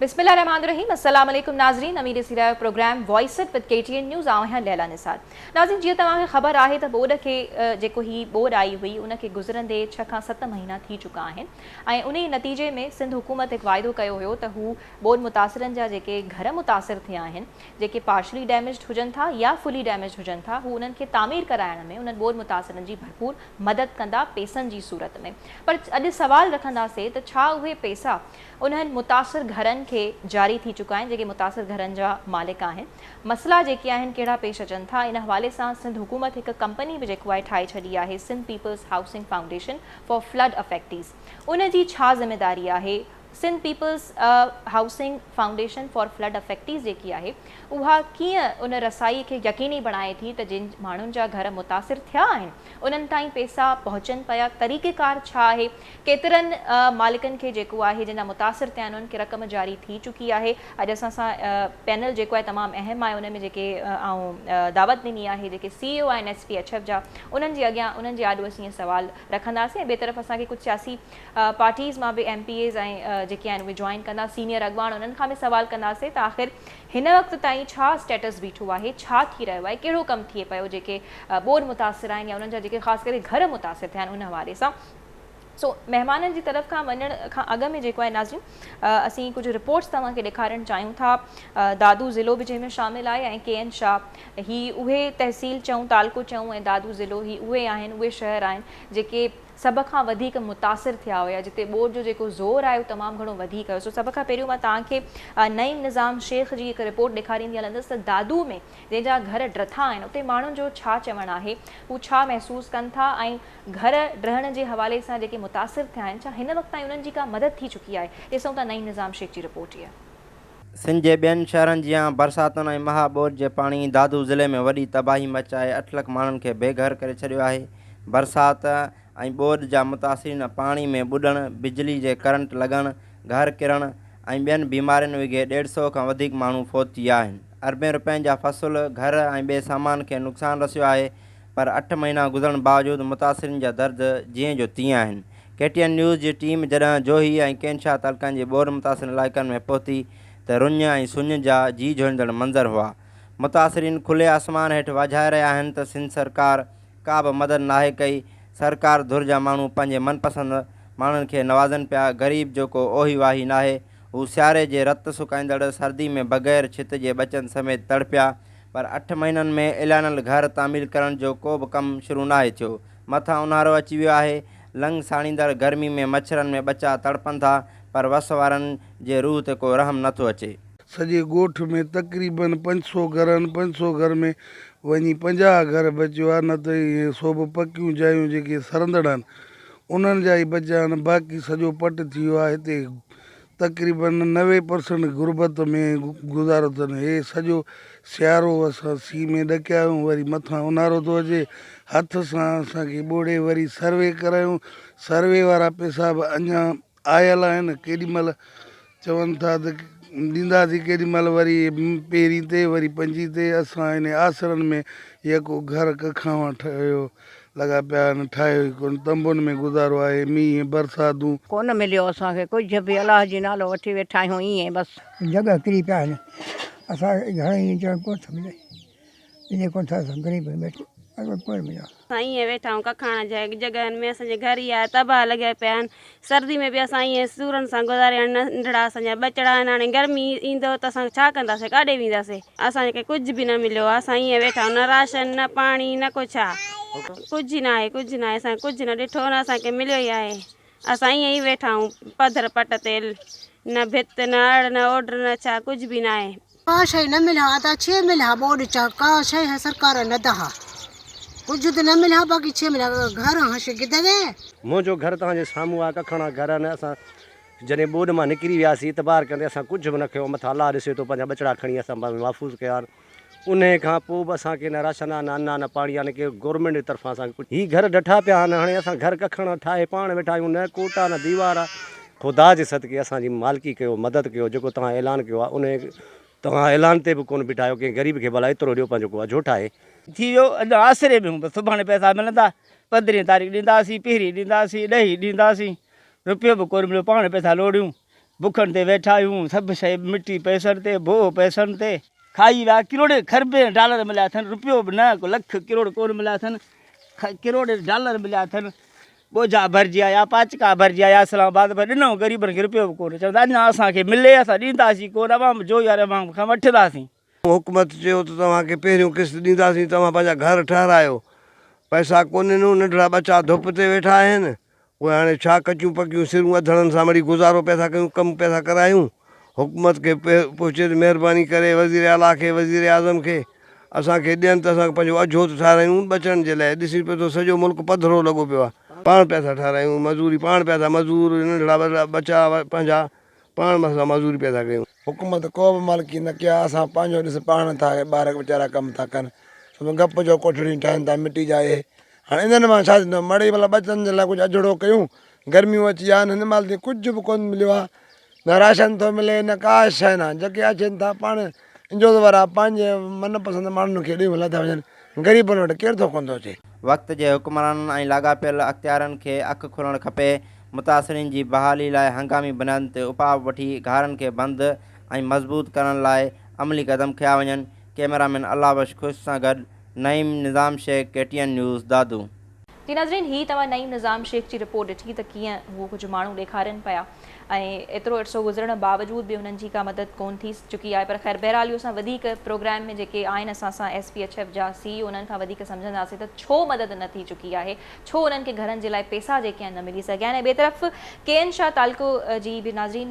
बिस्मिल्लाहिर्रहमानिर्रहीम अस्सलाम वालेकुम नाज़रीन अमीर सिरा programme voice it with KTN news आहियां लैला निसार। नाज़रीन जीअं तव्हांखे ख़बर आहे त बोर्ड खे जेको ही बोर्ड आई हुई उनखे गुज़रंदे 6 खां 7 महीना थी चुका आहिनि ऐं उन नतीजे में सिंध हुकूमत हिकु वाइदो कयो हुयो त हू बोर्ड मुतासिरनि जा जेके घर मुतासिर थिया आहिनि जेके पार्शली डैमेज्ड हुजनि था या फुली डैमेज्ड हुजनि था हू उन्हनि खे तामीर कराइण में उन्हनि बोर्ड मुतासिरनि जी भरपूर मदद कंदा पैसनि जी सूरत में। पर अॼु सवाल रखंदासीं त छा उहे पैसा उन्हनि मुतासिर घरनि खे जारी थी चुका आहिनि जेके मुतासिर घरनि जा मालिक आहिनि। मसला जेके आहिनि कहिड़ा पेश अचनि था इन हवाले सां सिंध हुकूमत हिकु कंपनी बि जेको आहे ठाहे छॾी आहे Sindh peoples housing foundation for flood affectees. उन जी छा ज़िमेदारी आहे? Sindh peoples housing foundation for flood affectees जेकी आहे उहा कीअं उन रसाई खे यकीनी बणाए थी त जिन माण्हुनि जा घर मुतासिर थिया आहिनि उन्हनि ताईं पैसा पहुचनि पिया? तरीक़ेकार छा आहे? केतिरनि मालिकनि खे जेको आहे जिन जा मुतासिर थिया आहिनि उन्हनि खे रक़म जारी थी चुकी आहे? अॼु असां सां पैनल जेको आहे तमामु अहम आहे। उन में जेके दावत ॾिनी आहे जेके CEO आहिनि SPHF जा उन्हनि जे अॻियां उन्हनि जे आॾो असीं सवाल रखंदासीं। ऐं ॿिए तरफ़ असांखे कुझु सियासी पार्टीज़ मां बि MPAs ऐं जेके आहिनि उहे जॉइन कंदा सीनियर अॻवान उन्हनि खां बि सवाल कंदासीं त आख़िर हिन वक़्त ताईं छा स्टेटस बीठो आहे, छा थी रहियो आहे, कहिड़ो कमु थिए पियो जेके बोर्ड मुतासिर आहिनि या उन्हनि जा जेके ख़ासि करे घर मुतासिर थिया आहिनि उन हवाले सां। महिमाननि जी तरफ़ खां वञण खां अॻु में जेको आहे नाज़रीन असीं कुझु रिपोर्ट्स तव्हांखे ॾेखारणु चाहियूं था। दादू ज़िलो बि जंहिंमें शामिल आहे ऐं KN शाह ही उहे तहसील चऊं तालको चऊं ऐं दादू ज़िलो ही उहे आहिनि उहे शहर आहिनि जेके सभ खां वधीक मुतासिर थिया हुया जिते बोर्ड जो जेको ज़ोर आहे उहो तमामु घणो वधीक हुयो। सभ खां पहिरियों मां तव्हांखे नईम निज़ाम शेख जी हिकु रिपोर्ट ॾेखारींदी हलंदसि त दादू में जंहिंजा घर ड्रथा आहिनि उते माण्हुनि जो छा चवणु आहे, हू छा महसूसु कनि था ऐं घर रहण जे हवाले सां जेके मुतासिर थिया आहिनि छा हिन वक़्त ताईं उन्हनि जी का मदद थी चुकी आहे? ॾिसूं था नईम निज़ाम शेख जी रिपोर्ट इहा। सिंध जे ॿियनि शहरनि जीअं बरसातुनि ऐं महाबोर जे पाणी दादू ज़िले में वॾी तबाही मचाए 8 लख माण्हुनि खे बेघर करे छॾियो आहे। बरसात ऐं ॿोॾि जा मुतासिरीन पाणी में ॿुॾणु, बिजली जे करंट लॻणु, घर किरणु ऐं ॿियनि बीमारियुनि विघे 150 खां वधीक माण्हू फ़ौत थी विया आहिनि। अरबें रुपयनि जा फ़सुल, घर ऐं ॿिए सामान खे नुक़सानु रसियो आहे। पर 8 महीना गुज़रण बावजूदि मुतासिरीन जा दर्द जीअं जो तीअं आहिनि। KTN न्यूज़ जी टीम जॾहिं जोही ऐं केनशाह तालुकनि जे ॿोॾि मुतासिर इलाइक़नि में पहुती त रुञ ऐं सुञ जा जी झोईंदड़ मंज़र हुआ। मुतासिरीन खुले आसमान हेठि वाझाए रहिया आहिनि त सिंध सरकार का बि मदद नाहे कई। सरकार धुर जा माण्हू पंहिंजे मनपसंदि माण्हुनि खे नवाज़नि पिया। ग़रीब जेको ओही वाही नाहे हू सियारे जे रत सुकाईंदड़ सर्दी में बग़ैर छित जे बचनि समेत तड़पिया। पर 8 महीननि में एलानल घर तामीर करण जो को बि कमु शुरू नाहे थियो। मथां ऊन्हारो अची वियो आहे। लंग साड़ींदड़ गर्मी में मच्छरनि में बचा तड़पनि था पर वस वारनि जे रूह ते को रहम नथो अचे। सॼे ॻोठ में तक़रीबन 500 घर आहिनि। 500 घर में वञी 50 घर बचियो आहे, न त इहे सोभ पकियूं जायूं जेके सरंदड़ आहिनि उन्हनि जा ई बचिया आहिनि। बाक़ी सॼो पट थी वियो आहे। हिते तक़रीबन 90% गुरबत में गुज़ारो अथनि। हे सॼो सियारो असां सीउ में ॾकिया आहियूं, वरी मथां ऊन्हारो थो अचे। हथ सां असांखे ॿोड़े वरी सर्वे करायूं। सर्वे वारा पैसा बि अञा आयल आहिनि। केॾीमहिल चवनि था त ॾींदासीं, केॾीमहिल वरी पहिरीं ते वरी 5 ते। असां हिन आसरनि में यको घर कखां ठहियो लॻा पिया आहिनि, ठाहियो ई कोन। तंबुनि में गुज़ारो आहे। मींहुं बरसातूं कोन मिलियो असांखे कुझु बि। अलाह जी नालो वठी वेठा आहियूं ईअं बसि। जॻह किरी पिया आहिनि। असांखे घर ई कोन थो मिले, इन कोन था असां ग़रीब वेठे कोन मिलियो। असां ईअं वेठा आहियूं कखाण जा जॻहनि में। असांजे घर ई आहे तबाह लॻा पिया आहिनि। सर्दी में बि असां ईअं सूरनि सां गुज़ारिया आहिनि। नंढड़ा असांजा बचड़ा आहिनि। हाणे गर्मी ईंदो त असां छा कंदासीं, काॾे वेंदासीं? असांखे कुझु बि न मिलियो आहे। असां ईअं वेठा आहियूं, न राशन न पाणी न कुझु आहे। कुझु न आहे, कुझु न आहे। असांखे कुझु न ॾिठो न असांखे मिलियो ई आहे। असां ईअं ई वेठा आहियूं पधर पट ते, न भित न अड़ न ओड न छा कुझु बि न आहे। का शइ न मिलिया आता 6 मिलिया बोर्ड चा का शइ है सरकार न दहा कुछ तो न मिलिया। बाक़ी 6 मिलिया घर हश किथे मुझो घर तव्हांजे साम्हूं आहे कखणा घर आहिनि। असां जॾहिं ॿोॾि मां निकिरी वियासीं इतबार कंदे असां कुझु बि न कयो। मथां अलाह ॾिसे थो पंहिंजा बचड़ा खणी असां महफ़ूज़ कया आहिनि। उन खां पोइ बि असांखे न राशन आहे, न अन्न आहे, न पाणी आहे, न की गवर्नमेंट जी तरफ़ां असांखे कुझु। हीअ घर ॾठा पिया आहिनि। हाणे असां घर कखण ठाहे पाण वेठा आहियूं। न कोट आहे न दीवार आहे। ख़ुदा जे सदके असांजी मालिकी कयो, मदद कयो। जेको तव्हां ऐलान कयो आहे उन तव्हां ऐलान ते बि कोन बिठायो कंहिं ग़रीब खे भला एतिरो ॾियो पंहिंजो को अझो ठाहे। थी वियो अॼु आसिरे में हूंदो। सुभाणे पैसा मिलंदा। 15 तारीख़ ॾींदासीं, पहिरीं ॾींदासीं, 10 ॾींदासीं। रुपयो बि कोन मिलियो। पाण पैसा लोड़ियूं बुखनि ते वेठा आहियूं, सभु शइ मिटी पैसनि ते, भो पैसनि ते खाई विया। किरोड़े खरबे डॉलर मिलिया अथनि, रुपयो बि न, को लख किरोड़ कोन मिलिया अथनि, किरोड़े डॉलर मिलिया अथनि। ॿोझा भरिजी आया, पाचका भरिजी आया इस्लामाबाद में, ॾिनो ग़रीबनि खे रुपयो बि कोन्हे। चवंदा अञा असांखे मिले, असां ॾींदासीं कोन, अवाम जो यार अवाम खां वठंदासीं। हुकूमत चयो त तव्हांखे पहिरियों किस्त ॾींदासीं, तव्हां पंहिंजा घर ठहिरायो। पैसा कोन्हनि, नंढड़ा बच्चा धुप ते वेठा आहिनि, उहे हाणे छा कचियूं पकियूं सिरूं अधड़नि सां वरी गुज़ारो पिया था कयूं, कमु पिया था करायूं। हुकूमत खे पहुचे महिरबानी करे वज़ीर आला खे, वज़ीर आज़म खे असांखे ॾियनि त असां पंहिंजो अझोत ठाहिरायूं बचण जे लाइ। ॾिसी पियो थो सॼो मुल्क पधरो लॻो पियो आहे, पाण पिया था ठाहिरायूं, मज़ूरी पाण पिया था, मज़ूर नंढड़ा वॾा बच्चा पंहिंजा पाण असां मज़ूरी पिया था कयूं। हुकूमत को बि मालिकी न कया, असां पंहिंजो ॾिस पाण था ॿार वीचारा कमु था कनि, गप जो कोठड़ियूं ठाहिनि था मिटी जा। हाणे इन्हनि मां छा थींदो, मड़े भला बचनि जे लाइ कुझु अजड़ो कयूं। गर्मियूं अची विया आहिनि, हिन महिल ते कुझु बि कोन मिलियो आहे, न राशन थो मिले, न का शइ न। जेके अचनि था पाण इंजोत वारा पंहिंजे मनपसंदि माण्हुनि खे ॾेई हलिया था वञनि, ग़रीबनि वटि केरु थो कोन थो अचे। वक़्त जे हुक्मराननि ऐं लाॻापियल अख़्तियारनि खे अखि खोलणु खपे। मुतासिरीन जी बहाली लाइ हंगामी बुनियाद ते उपाउ वठी घारनि खे बंदि ऐं मज़बूत करण लाइ अमली क़दम खया वञनि। कैमरामैन अल्लाह बख्श खुश सां गॾु नईम निज़ाम शेख, KTN न्यूज़, दादू। जी नाज़रीन, ही तव्हां नईम निज़ाम शेख जी रिपोर्ट ॾिठी त कीअं उहो कुझु माण्हू ॾेखारनि पिया ऐं एतिरो अरसो गुज़रण बावजूद बि उन्हनि जी का मदद कोन थी चुकी आहे। पर ख़ैर बहरहाल इहो असां वधीक प्रोग्राम में जेके आहिनि असां सां SPHF जा CEO उन्हनि खां वधीक सम्झंदासीं त छो मदद न थी चुकी आहे, छो उन्हनि खे घरनि जे लाइ पैसा जेके आहिनि न मिली सघिया आहिनि। ऐं ॿिए तरफ़ KN शाह तालको जी बि नाज़रीन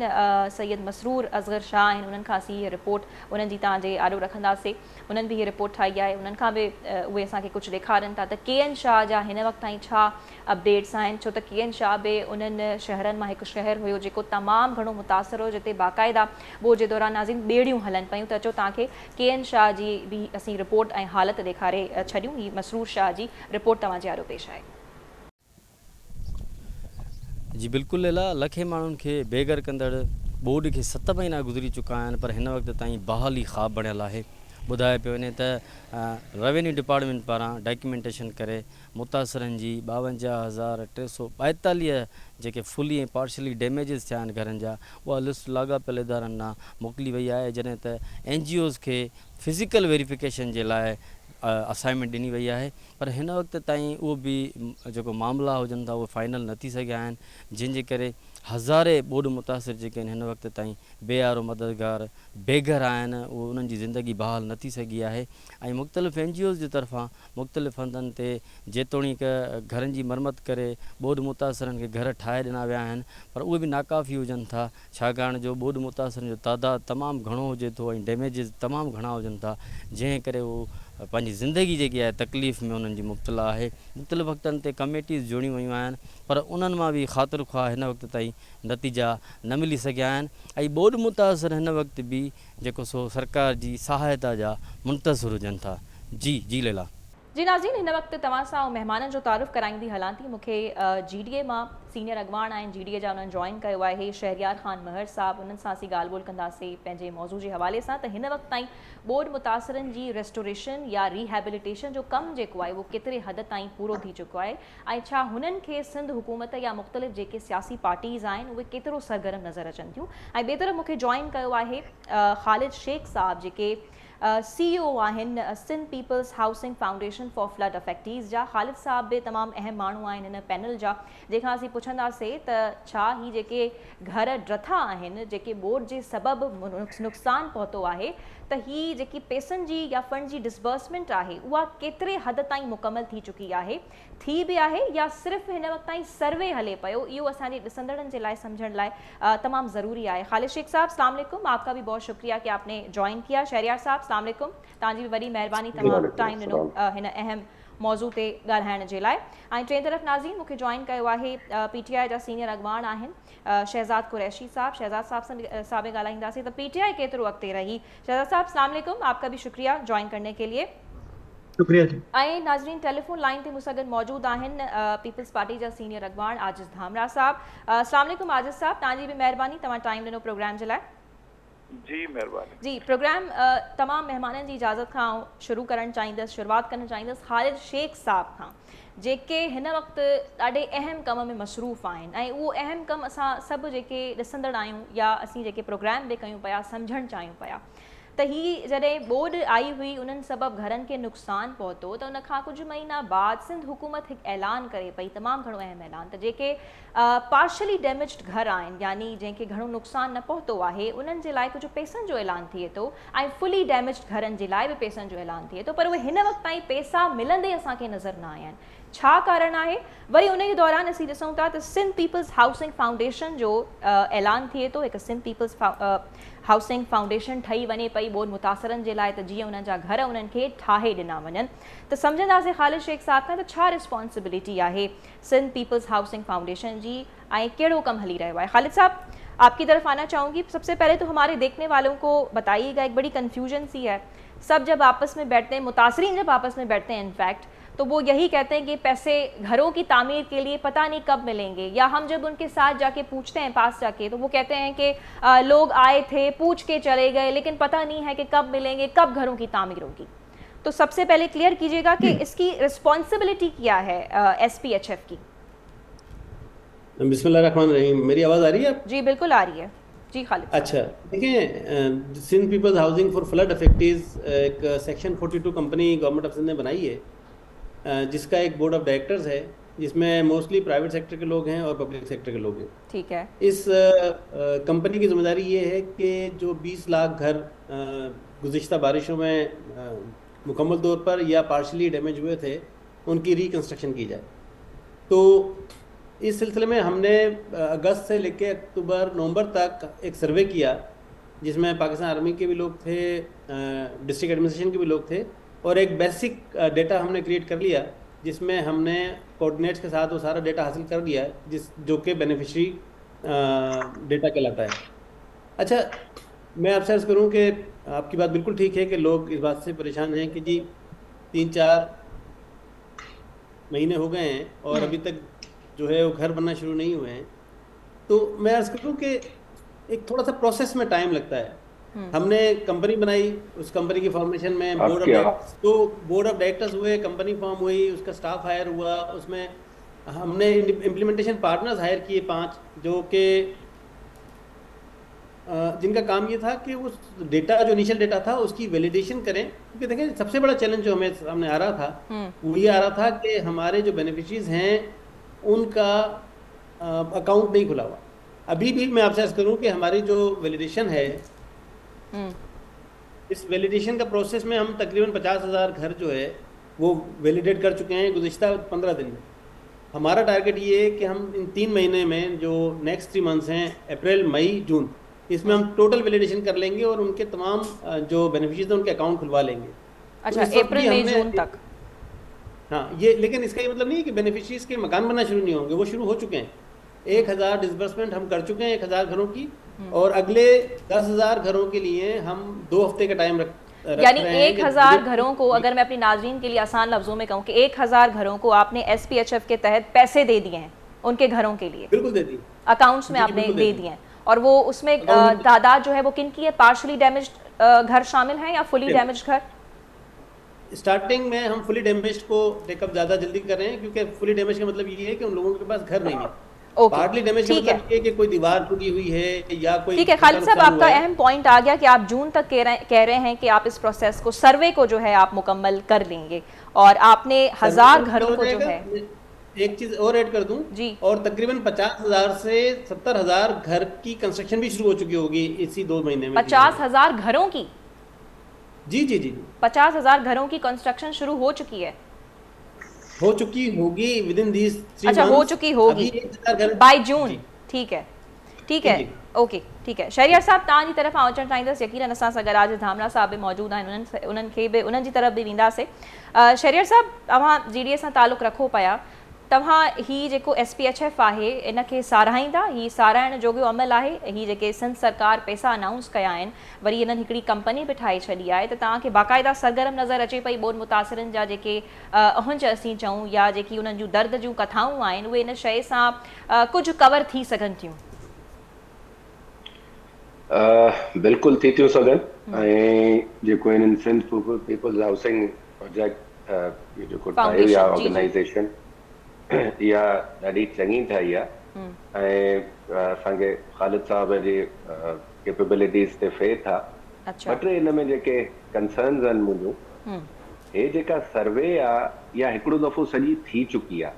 सैयद मसरूर असगर शाह आहिनि, उन्हनि खां असीं हीअ रिपोर्ट उन्हनि जी तव्हांजे आॾो रखंदासीं। उन्हनि बि हीअ रिपोर्ट ठाही आहे, उन्हनि खां बि उहे असांखे कुझु ॾेखारनि था त KN शाह जा हिन वक़्त ताईं छा अपडेट्स आहिनि। छो त KN शाह बि उन्हनि शहरनि मां हिकु शहर हुयो जेको तमामु घणो मुतासिर हो, जिते बाक़ाइदा ॿोझ जे दौरान नाज़रीन ॿेड़ियूं हलनि पियूं। त अचो तव्हांखे KN शाह जी बि असीं रिपोर्ट ऐं हालत ॾेखारे छॾियूं। ही मसरूर शाह जी रिपोर्ट तव्हांजे आॾो पेश आहे। जी बिल्कुलु लैला, लखे माण्हुनि खे बेघर कंदड़ ॿोॾ खे 7 महीना गुज़री चुका आहिनि, पर हिन वक़्त ताईं बहाली ख़्वाब बणियल आहे। ॿुधाए पियो वञे त रेवेन्यू डिपार्टमेंट पारां डॉक्यूमेंटेशन करे मुतासिरनि जी 52,342 जेके फुली ऐं पार्शली डैमेजिस थिया आहिनि घरनि जा, उहा लिस्ट लाॻापियल इदारनि ॾांहुं मोकिली वई आहे। जॾहिं त NGOs खे फिज़िकल वेरिफिकेशन जे लाइ असाइनमेंट ॾिनी वई आहे, पर हिन वक़्त ताईं उहो बि जेको मामला हुजनि था उहे फाइनल न थी सघिया आहिनि, जंहिंजे करे हज़ारे ॿोॾ मुतासिर जेके आहिनि हिन वक़्त ताईं बेयारो मददगार बेघर आहिनि, उहो उन्हनि जी ज़िंदगी बहाल न थी सघी आहे। ऐं मुख़्तलिफ़ NGOs जी तरफ़ां मुख़्तलिफ़ हंधनि ते जेतोणीकि घरनि जी मरमत करे ॿोॾ मुतासिरनि खे घर ठाहे ॾिना विया आहिनि, पर उहे बि नाकाफ़ी हुजनि था, छाकाणि जो ॿोॾ मुतासिरनि जो तइदादु तमामु घणो हुजे थो ऐं डैमेजिस तमामु घणा हुजनि था, जंहिं करे उहो पंहिंजी ज़िंदगी जेकी आहे तकलीफ़ में उन्हनि जी मुब्तला आहे। मुख़्तलिफ़ वक़्तनि ते कमेटीज़ जोड़ियूं वयूं आहिनि, पर उन्हनि मां बि ख़ातिर ख़्वाह हिन वक़्त ताईं नतीजा न मिली सघिया आहिनि। ऐं ॿोॾ मुतासिर हिन वक़्त बि जेको सो सरकार जी सहायता जा मुंतज़िर हुजनि था। जी लैला। जी नाज़रीन, हिन वक़्तु तव्हां सां महिमाननि जो तारुफ़ कराईंदी हलां थी। मूंखे GDA मां सीनियर अॻवान आहिनि, GDA जा उन्हनि जॉइन कयो आहे, शहरियार ख़ान महर साहब। उन्हनि सां असीं ॻाल्हि ॿोल कंदासीं पंहिंजे मौज़ू जे हवाले सां त हिन वक़्त ताईं ॿोॾ मुतासिरनि जी रेस्टोरेशन या रिहेबिलिटेशन जो कमु जेको आहे उहो केतिरे हद ताईं पूरो थी चुको आहे, ऐं छा हुननि खे सिंध हुकूमत या मुख़्तलिफ़ जेके सियासी पार्टीज़ आहिनि उहे केतिरो सरगर्म नज़र अचनि थियूं। ऐं ॿिए तरफ़ मूंखे जॉइन कयो आहे ख़ालिद शेख साहब, जेके CEO आहिनि Sindh peoples housing foundation for flood affectees जा। ख़ालिद साहब बि तमामु अहम माण्हू आहिनि हिन पैनल जा, जंहिंखां असीं पुछंदासीं त छा ही जेके घर ड्रथा आहिनि, जेके ॿोॾ जे सबबु नुक़सानु पहुतो आहे, त ही जेकी पैसनि जी या फंड जी डिसबर्समेंट आहे उहा केतिरे हद ताईं मुकमल थी चुकी आहे, थी बि आहे या सिर्फ़ु हिन वक़्त ताईं सर्वे हले पियो। इहो असांजे ॾिसंदड़नि जे लाइ सम्झण लाइ तमामु ज़रूरी आहे। ख़ालिद शेख साहब, अस्सलाम वालेकुम, आपका भी बहुत शुक्रिया कि आपने ज्वाइन किया। शहरियार साहब, अस्सलाम वालेकुम, तव्हांजी बि वॾी महिरबानी तमामु टाइम ॾिनो हिन अहम मौज़ू ते ॻाल्हाइण जे लाइ। ऐं टे तरफ़ नाज़रीन मूंखे जॉइन कयो आहे PTI जा सीनियर अॻवान आहिनि शहज़ाद कुरैशी साहब। शहज़ाद साहब सां बि ॻाल्हाईंदासीं त PTI केतिरो अॻिते रही। शहज़ाद साहब, अस्सलाम वालेकुम, आपका भी शुक्रिया ज्वाइन करने के लिए। शुक्रिया जी। ऐं नाज़रीन टेलीफोन लाइन ते मूंसां गॾु मौजूदु आहिनि पीपल्स पार्टी जा सीनियर अॻवान आजिज़ धामरा साहब। अस्सलाम वालेकुम आजिज़ साहब, तव्हांजी बि महिरबानी, तव्हां टाइम ॾिनो प्रोग्राम जे लाइ। जी महिरबानी। जी प्रोग्राम तमाम मेहमाननि जी इजाज़त खां शुरू करणु चाहींदसि, शुरूआत करणु चाहींदसि ख़ालिद शेख साहब खां, जेके हिन वक़्तु ॾाढे अहम कम में मसरूफ़ आहिनि ऐं उहो अहम कमु असां सभु जेके ॾिसंदड़ आहियूं या असीं जेके प्रोग्राम बि कयूं पिया सम्झणु चाहियूं पिया त ही जॾहिं ॿोॾि आई हुई उन्हनि सबबु घरनि खे नुक़सानु पहुतो त उन खां कुझु महीना बाद सिंध हुकूमत हिकु ऐलान करे पई, तमामु घणो अहम ऐलान, त जेके पार्शली डैमेज्ड घर आहिनि यानी जंहिंखे घणो नुक़सानु न पहुतो आहे उन्हनि जे लाइ कुझु पैसनि जो ऐलान थिए थो ऐं फुली डैमेज्ड घरनि जे लाइ बि पैसनि जो ऐलान थिए थो, पर उहे हिन वक़्त ताईं पैसा मिलंदे असांखे नज़र न आया आहिनि। छा कारण आहे? वरी उन जे दौरान असीं ॾिसूं था त सिंध पीपल्स हाउसिंग फाउंडेशन जो ऐलान थिए थो, हिकु सिंध पीपल्स हाउसिंग फाउंडेशन ठही वञे पई ॿोॾि मुतासिरनि जे लाइ त जीअं उन्हनि जा घर उन्हनि खे ठाहे ॾिना वञनि। त सम्झंदासीं ख़ालिद शेख साहब खां त छा रिस्पॉन्सिबिलिटी आहे सिंध पीपल्स हाउसिंग फाउंडेशन जी ऐं कहिड़ो कमु हली रहियो आहे? ख़ालिद साहब आपकी तरफ आना चाहूँगी। सबसे पहले तो हमारे देखने वालों को बताइएगा, एक बड़ी कन्फ्यूजन सी है, सब जब आपस में बैठते हैं, मुतासरीन जब आपस में बैठते हैं इनफैक्ट, तो वो यही कहते हैं कि पैसे घरों की तामीर के लिए पता नहीं कब मिलेंगे, या हम जब उनके साथ जाके पूछते हैं पास जाके तो वो कहते हैं कि लोग आए थे पूछ के चले गए लेकिन पता नहीं है कि कब मिलेंगे, कब घरों की तामीर होगी। तो सबसे पहले क्लियर कीजिएगा कि इसकी रिस्पॉन्सिबिलिटी क्या है SPHF की? बिस्मिल्लाहिर्रहमानिर्रहीम। मेरी आवाज़ आ रही है? जी बिल्कुल आ रही है जी खालिद। अच्छा देखिए, Sindh peoples housing for flood affectees एक section 42 company government of Sindh ने बनाई है, जिसका एक बोर्ड ऑफ डायरेक्टर्स है जिसमें मोस्टली प्राइवेट सेक्टर के लोग हैं और पब्लिक सेक्टर के लोग हैं। ठीक है। इस कंपनी की जिम्मेदारी ये है कि जो 20 लाख घर गुज़िश्ता बारिशों में मुकम्मल तौर पर या पार्शली डैमेज हुए थे उनकी रिकन्स्ट्रक्शन की जाए। तो इस सिलसिले में हमने अगस्त से लेकर अक्टूबर नवंबर तक एक सर्वे किया जिसमें पाकिस्तान आर्मी के भी लोग थे, डिस्ट्रिक्ट एडमिनिस्ट्रेशन के भी लोग थे, और एक बेसिक डेटा हमने क्रिएट कर लिया जिसमें हमने कोऑर्डिनेट्स के साथ वो सारा डेटा हासिल कर लिया जो कि बेनिफिशरी डेटा कहलाता है। अच्छा, मैं आपसे अर्ज़ करूं कि आपकी बात बिल्कुल ठीक है कि लोग इस बात से परेशान हैं कि जी 3-4 महीने हो गए हैं और अभी तक जो है वो घर बनना शुरू नहीं हुए हैं। तो मैं अर्ज़ करूं कि एक थोड़ा सा प्रोसेस में टाइम लगता है। हमने कंपनी बनाई, उस कंपनी की फॉर्मेशन में बोर्ड ऑफ डायरेक्टर्स हुए, कंपनी फॉर्म हुई, उसका स्टाफ हायर हुआ, उसमें हमने इम्प्लीमेंटेशन पार्टनर्स हायर किए 5 जो कि जिनका काम ये था कि उस डेटा जो इनिशियल डेटा था उसकी वैलिडेशन करें। क्योंकि देखें सबसे बड़ा चैलेंज जो हमें सामने आ रहा था वो ये आ रहा था कि हमारे जो बेनिफिशरीज हैं उनका अकाउंट नहीं खुला हुआ। अभी भी मैं आपसे अर्ज़ करूं कि हमारी जो वैलिडेशन है, इस वैलिडेशन का प्रोसेस में हम तकरीबन 50,000 घर जो है वो वैलिडेट कर चुके हैं गुज़िश्ता 15 दिन में। हमारा टारगेट ये है कि हम इन 3 महीने में जो नेक्स्ट 3 मंथ्स हैं, अप्रैल, मई, जून, इसमें हम टोटल वैलिडेशन कर लेंगे और उनके तमाम जो बेनिफिशियरीज हैं उनके अकाउंट खुलवा लेंगे। अच्छा, अप्रैल मई जून तक? हाँ, ये लेकिन इसका ये मतलब नहीं है कि बेनिफिशरीज के मकान बनना शुरू नहीं होंगे, वो शुरू हो चुके हैं। 1000 डिसबर्समेंट हम कर चुके हैं 1000 घरों की, और अगले 10,000 घरों के लिए हम 2 हफ्ते का टाइम यानी 1000 घरों को, अगर मैं अपनी नाज़रीन के लिए आसान लफ्जों में कहूँ कि 1000 घरों को आपने SPHF के तहत पैसे दे दिए हैं उनके घरों के लिए? बिल्कुल दे दिए, अकाउंट्स में आपने दे दिए हैं। और वो उसमें तादाद जो है वो किन की है? पार्शली डैमेज्ड घर शामिल हैं या फुली डैमेज्ड घर? स्टार्टिंग में हम फुली डैमेज्ड को टेकअप ज़्यादा जल्दी कर रहे हैं क्योंकि फुली डैमेज का मतलब ये है कि उन लोगों के पास घर नहीं है। पार्टली डैमेज का मतलब ये कि कोई दीवार टूटी हुई है या कोई। ठीक है खालिद साहब, आपका अहम पॉइंट आ गया कि आप जून तक कह रहे हैं कि आप इस प्रोसेस को, सर्वे को जो है आप मुकम्मल कर लेंगे, और आपने 1000 घरों को जो है, एक चीज और ऐड कर दूं जी, और तकरीबन 50,000 से 70,000 घर की कंस्ट्रक्शन भी शुरू हो चुकी होगी इसी 2 महीने में। 50,000 घरों की? जी जी जी, 50,000 घरों की कंस्ट्रक्शन शुरू हो चुकी है? हो चुकी होगी विद इन दीस 3 अच्छा, हो चुकी होगी बाय जून। ठीक है, ठीक है, ओके, ठीक है। शहरियार साहब, तव्हां जी तरफ़ अचणु चाहींदसि, यकीनन असां सां गॾु आज धामरा साहब भी मौजूद आहिनि, उन्हनि खे बि उन्हनि जी तरफ़ भी वेंदासीं। शहरियार साहब, तव्हां GDA सां ताल्लुक़ रखो पिया, तव्हां ही जेको SPHF आहे इनखे साराहींदा? ही साराइण जोॻो अमल आहे? ही जेके सिंध सरकार पैसा अनाउंस कया आहिनि, वरी इन्हनि हिकिड़ी कंपनी बि ठाहे छॾी आहे, त तव्हांखे बाक़ाइदा सरगर्म नज़र अचे पई ॿोॾि मुतासिरनि जा जेके अहुंज असीं चऊं या जेकी उन्हनि जूं दर्द जूं कथाऊं आहिनि उहे इन शइ सां कुझु कवर थी सघनि थियूं? बिल्कुल थी थियूं सघनि ऐं जेको हिननि सिंध पीपल्स हाउसिंग प्रोजेक्ट जेको ठाहियो आहे ऑर्गेनाइजेशन इहा ॾाढी चङी ठाही आहे ऐं असांखे ख़ालिद साहब जी कैपेबिलिटीज़ ते फेथ आहे। ॿ टे हिन में जेके कंसर्न्स आहिनि मुंहिंजूं हे जेका सर्वे आहे इहा हिकिड़ो दफ़ो सॼी थी चुकी आहे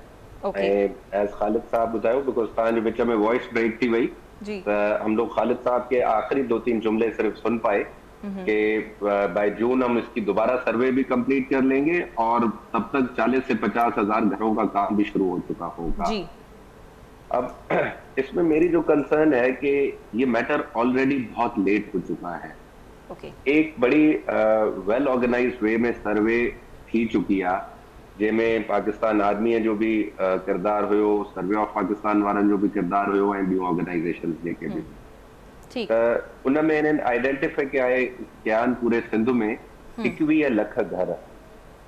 ऐं एज़ ख़ालिद साहब ॿुधायो बिकॉज तव्हांजे विच में वॉइस ब्रेक थी वई तो हम लोग खालिद साहब के आखिरी 2-3 जुमले सिर्फ सुन पाए कि बाय जून हम इसकी दोबारा सर्वे भी कंप्लीट कर लेंगे और तब तक 40 से 50 हजार घरों का काम भी शुरू हो चुका होगा। अब इसमें मेरी जो कंसर्न है कि ये मैटर ऑलरेडी बहुत लेट हो चुका है। एक बड़ी वेल ऑर्गेनाइज्ड वे में सर्वे थी चुकी है जंहिंमें पाकिस्तान आर्मी जो भी किरदार हुयो, सर्वे ऑफ पाकिस्तान वारनि जो भी किरदार हुयो ऐं ॿियूं ऑर्गेनाइजेशंस जेके भी त उन में इन्हनि आइडेंटिफाई कया आहिनि पूरे सिंध में 21 लख घर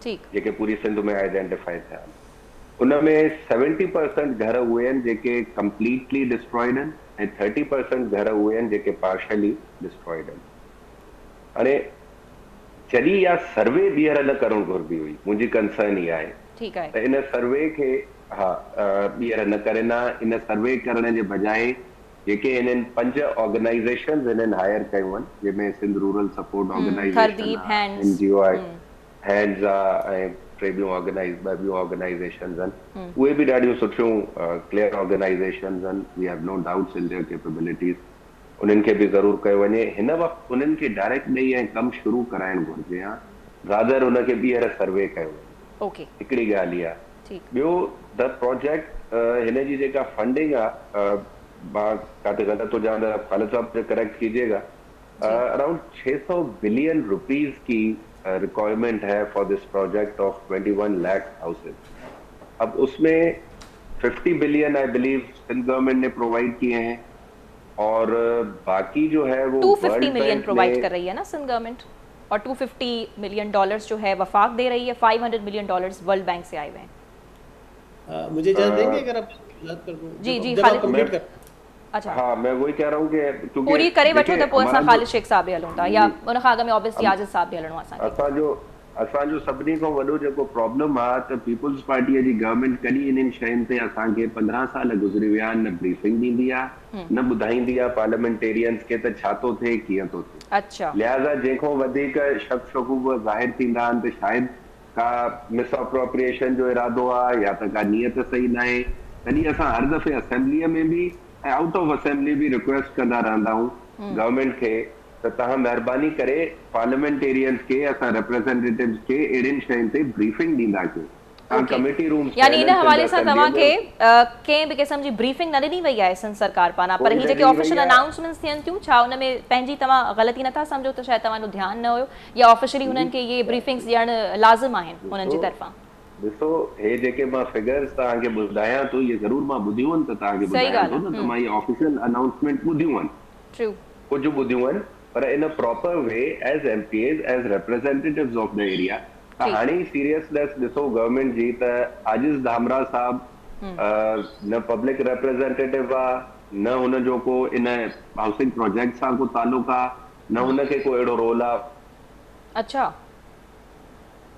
जेके पूरी सिंध में आइडेंटिफाई थिया आहिनि। उन में 70% घर उहे आहिनि जेके कंप्लीटली डिस्ट्रॉइड आहिनि ऐं 30% घर उहे आहिनि जेके पार्शली डिस्ट्रॉइड आहिनि। हाणे जॾहिं इहा सर्वे ॿीहर न करणु घुरिबी हुई, मुंहिंजी कंसर्न इहा आहे त इन सर्वे खे ॿीहर न करे न इन सर्वे करण जे बजाए जेके हिननि 5 ऑर्गेनाइजेशंस हिननि हायर कयूं आहिनि जंहिंमें Sindh rural support organisation NGO आहे, हैंड्स आहे ऐं टे ॿियूं ऑर्गेनाइजेशंस आहिनि उहे बि ॾाढियूं सुठियूं क्लियर ऑर्गेनाइजेशंस आहिनि। We have no doubts in their capabilities, उन्हनि खे बि ज़रूरु कयो वञे। हिन वक़्तु उन्हनि खे डायरेक्ट ॾेई ऐं कमु शुरू कराइणु घुरिजे हा, रादर उनखे ॿीहर सर्वे कयो वञे। हिकिड़ी ॻाल्हि इहा। ॿियो द प्रोजेक्ट हिन जी जेका फंडिंग आहे मां काथे ग़लत हुजां त ख़ालिद साहब करेक्ट कीजिएगा, अराउंड 600 बिलियन रुपीज की रिक्वायरमेंट है for this project of 21 lakh houses. अब उसमें 50 billion I believe Sindh government ने प्रोवाइड किए हैं और बाकी जो है वो 250 मिलियन प्रोवाइड कर रही है ना सिंध गवर्नमेंट और 250 मिलियन डॉलर्स जो है वफाक दे रही है, 500 मिलियन डॉलर्स वर्ल्ड बैंक से आए हुए हैं। मुझे इजाजत देंगे अगर आप बात कर दूं? जी कंप्लीट कर। अच्छा हाँ मैं वही कह रहा हूँ कि पूरी करे वठो त पोइ असां ख़ालिद शेख साहब हलूं था या उन खां अॻु में ऑब्वियसली आज़िज़ साहब हलणो आहे। असांजो सभिनी खां वॾो जेको प्रॉब्लम आहे त पीपल्स पार्टीअ जी गवर्नमेंट कॾहिं इन्हनि शयुनि ते असांखे 15 साल गुज़री विया आहिनि, न ब्रीफिंग ॾींदी आहे न ॿुधाईंदी आहे पार्लियामेंटेरियंस खे त छा थो थिए कीअं थो थिए। लिहाज़ा जंहिंखां वधीक शक शकूब ज़ाहिर थींदा आहिनि त शायदि का मिस अप्रोप्रिएशन जो इरादो आहे या त का नियत सही न आहे। तॾहिं असां हर दफ़े असेंबलीअ में बि ऐं आउट ऑफ असेंबली बि रिक्वेस्ट कंदा रहंदा आहियूं गवर्नमेंट खे त तव्हां महिरबानी करे पार्लियामेंटेरियंस खे असां रिप्रेजेंटेटिव्स खे अहिड़ियुनि शयुनि ते ब्रीफिंग ॾींदा कयो। कमेटी रूम यानी इन हवाले सां तव्हांखे कंहिं बि क़िस्म जी ब्रीफिंग न ॾिनी वई आहे सिंध सरकार पारां, पर ही जेके ऑफिशियल अनाउंसमेंट्स थियनि थियूं छा उन में पंहिंजी तव्हां ग़लती नथा सम्झो त शायदि तव्हांजो ध्यानु न हुयो या ऑफिशियली हुननि खे इहे ब्रीफिंग्स ॾियणु लाज़िम आहिनि हुननि जी तरफ़ां? ॾिसो हे जेके मां फिगर्स तव्हांखे ॿुधायां थो इहे ज़रूरु मां ॿुधियूं आहिनि त तव्हांखे ॿुधायां थो न त मां इहे ऑफिशियल अनाउंसमेंट ॿुधियूं आहिनि, कुझु ॿुधियूं आहिनि पर in proper way as MPs as representatives of the area. त हाणे सीरियसनेस ॾिसो गवर्नमेंट जी त आज़िज़ धामरा साहब न पब्लिक रिप्रेजेंटेटिव आहे न हुनजो को इन हाउसिंग प्रोजेक्ट सां को ताल्लुक आहे न हुनखे को अहिड़ो रोल आहे। अच्छा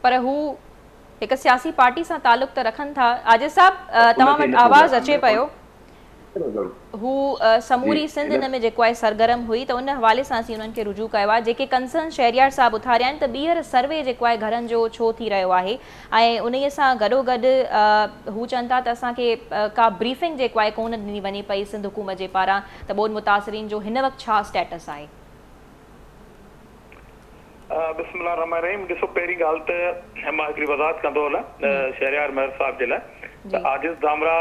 पर हू हिकु सियासी पार्टी सां ताल्लुक त रखनि था। आज़िज़ साहब तव्हां वटि आवाज़ अचे पियो, हू समूरी सिंध हिन में जेको आहे सरगर्म हुई त उन हवाले सां असीं उन्हनि खे रुजू कयो आहे। जेके कंसर्न शहरियार साहब उथारिया आहिनि त ॿीहर सर्वे जेको आहे घरनि जो छो थी रहियो आहे ऐं उन सां गॾोगॾु हू चवनि था त असांखे का ब्रीफिंग जेको आहे कोन ॾिनी वञे पई सिंध हुकूमत जे पारां त ॿोॾि मुतासिरीन जो हिन वक़्तु छा स्टेटस आहे? बिस्मिल्लाह रहमान रहीम। ॾिसो पहिरीं ॻाल्हि त मां हिकिड़ी वज़ाहत कंदो हलां शहरियार महर साहब जे लाइ त आज़िज़ धामरा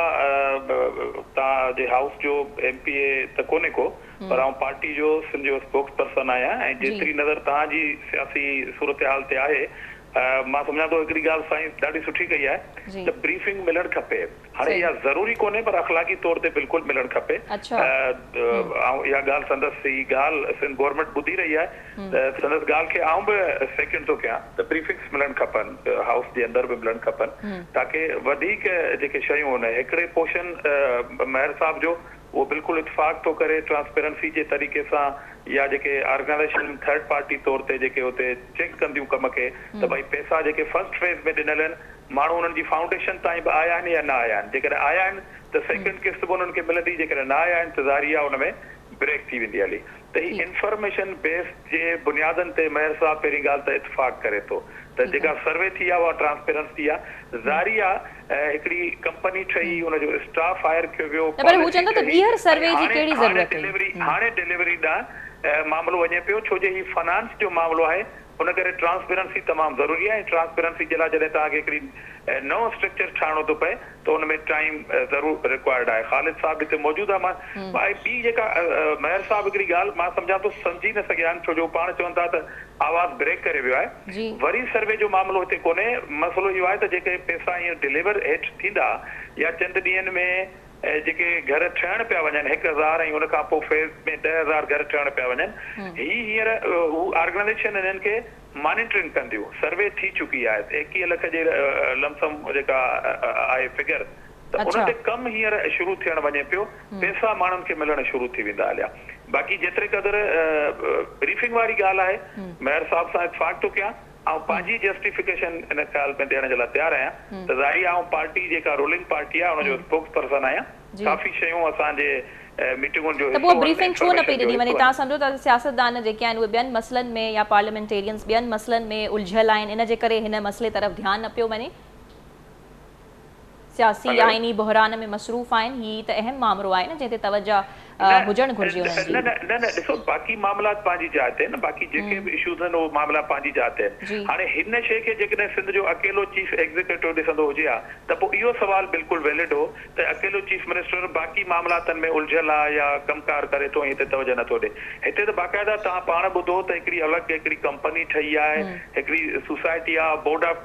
तव्हांजे हाउस जो MPA त कोन्हे को पर आउं पार्टी जो सिंध जो स्पोक्स पर्सन आहियां ऐं जेतिरी नज़र तव्हांजी सियासी सूरत हाल ते आहे मां सम्झां थो हिकिड़ी ॻाल्हि साईं ॾाढी सुठी कई आहे त ब्रीफिंग मिलणु खपे। हाणे इहा ज़रूरी कोन्हे पर अख़लाक़ी तौर ते बिल्कुलु मिलणु खपे। ऐं इहा ॻाल्हि संदसि ही ॻाल्हि सिंध गवर्नमेंट ॿुधी रही आहे त संदसि ॻाल्हि खे आउं बि सेकेंड थो कयां त ब्रीफिंग्स मिलणु खपनि हाउस जे अंदरि बि मिलणु खपनि ताकी वधीक जेके शयूं आहिनि हिकिड़े पोर्शन महर साहब जो वो बिल्कुल इतफाक तो करे ट्रांसपेरेंसी जे तरीक़े सां या जेके ऑर्गेनाइजेशन थर्ड पार्टी तौर ते जेके उते चेक कंदियूं कम के त भाई पैसा जेके फर्स्ट फेज में ॾिनल आहिनि माण्हू उन्हनि जी फाउंडेशन ताईं बि आया आहिनि या न आया आहिनि, जेकॾहिं आया आहिनि त सेकेंड किस्त बि उन्हनि खे मिलंदी, जेकॾहिं न आया आहिनि त ज़ारिया उन में ब्रेक थी वेंदी हली। त ही इंफॉर्मेशन बेस जे बुनियादनि ते मेयर साहब पहिरीं ॻाल्हि त इतफाक़ करे थो त जेका सर्वे थी आहे उहा ट्रांसपेरेंसी आहे। ज़ारिया हिकिड़ी कंपनी ठही उनजो स्टाफ हायर कयो वियो, हाणे डिलीवरी ॾांहुं मामिलो वञे पियो, छो जे ही फाइनेंस जो मामिलो आहे, उन करे ट्रांसपेरेंसी तमामु ज़रूरी आहे। ट्रांसपेरेंसी जे लाइ जॾहिं तव्हांखे हिकिड़ी नओं स्ट्रक्चर ठाहिणो थो पए त उन में टाइम ज़रूरु रिक्वायर्ड आहे। ख़ालिद साहब हिते मौजूदु आहे। मां ॿी जेका मेयर साहब हिकिड़ी ॻाल्हि मां सम्झां थो सम्झी न सघिया आहिनि, छो जो पाण चवनि था त आवाज़ ब्रेक करे वियो आहे। वरी सर्वे जो मामिलो हिते कोन्हे, मसइलो इहो आहे त जेके पैसा हींअर डिलीवर हेठि थींदा या चंद ॾींहंनि में जेके घर ठहण पिया वञनि 1000 ऐं उनखां पोइ फेज़ में 10000 घर ठहण पिया वञनि, हींअर हू ऑर्गेनाइजेशन इन्हनि खे मॉनिटरिंग कंदियूं। सर्वे थी चुकी आहे 21 लख जे लमसम जेका आहे फिगर, त उन ते कमु हींअर शुरू थियण वञे पियो, पैसा माण्हुनि खे मिलण शुरू थी वेंदा हलिया। बाक़ी जेतिरे क़दुरु ब्रीफिंग वारी ॻाल्हि आहे, मेयर साहब सां इतफाक़ थो कयां ऐं पंहिंजी जस्टिफिकेशन इन ख़्याल में ॾियण जे लाइ तयारु आहियां त ज़ाहिर आहे पार्टी जेका रूलिंग पार्टी आहे उनजो स्पोक्स पर्सन आहियां। काफ़ी शयूं असांजे मीटिंगुनि जो त पोइ ब्रीफिंग छो न पई ॾिनी वञे? तव्हां सम्झो था सियासतदान जेके आहिनि उहे ॿियनि मसइलनि में या पार्लियामेंटेरियंस ॿियनि मसइलनि में उलझियल आहिनि, इन जे करे हिन मसइले तरफ़ ध्यानु न पियो वञे? सियासी आइनी बहरान में मसरूफ़ आहिनि, हीउ त अहम मामिलो आहे न जंहिं ते तवजो हुजणु घुरिजे उन्हनि जी। न ॾिसो बाक़ी मामला पंहिंजी जाइ ते न, बाक़ी जेके बि इशूज़ आहिनि उहे मामला पंहिंजी जाइ ते आहिनि। हाणे हिन शइ खे जेकॾहिं सिंध जो अकेलो चीफ एग्ज़ीक्यूटिव ॾिसंदो हुजे हा त पोइ इहो सुवाल बिल्कुलु वैलिड हो त अकेलो चीफ मिनिस्टर बाक़ी मामलातनि में उलझियल आहे या कमकार करे थो ऐं हिते तवजो नथो ॾे। हिते त बाक़ाइदा तव्हां पाण ॿुधो त हिकिड़ी अलॻि हिकिड़ी कंपनी ठही आहे, हिकिड़ी सोसाइटी आहे, बोर्ड ऑफ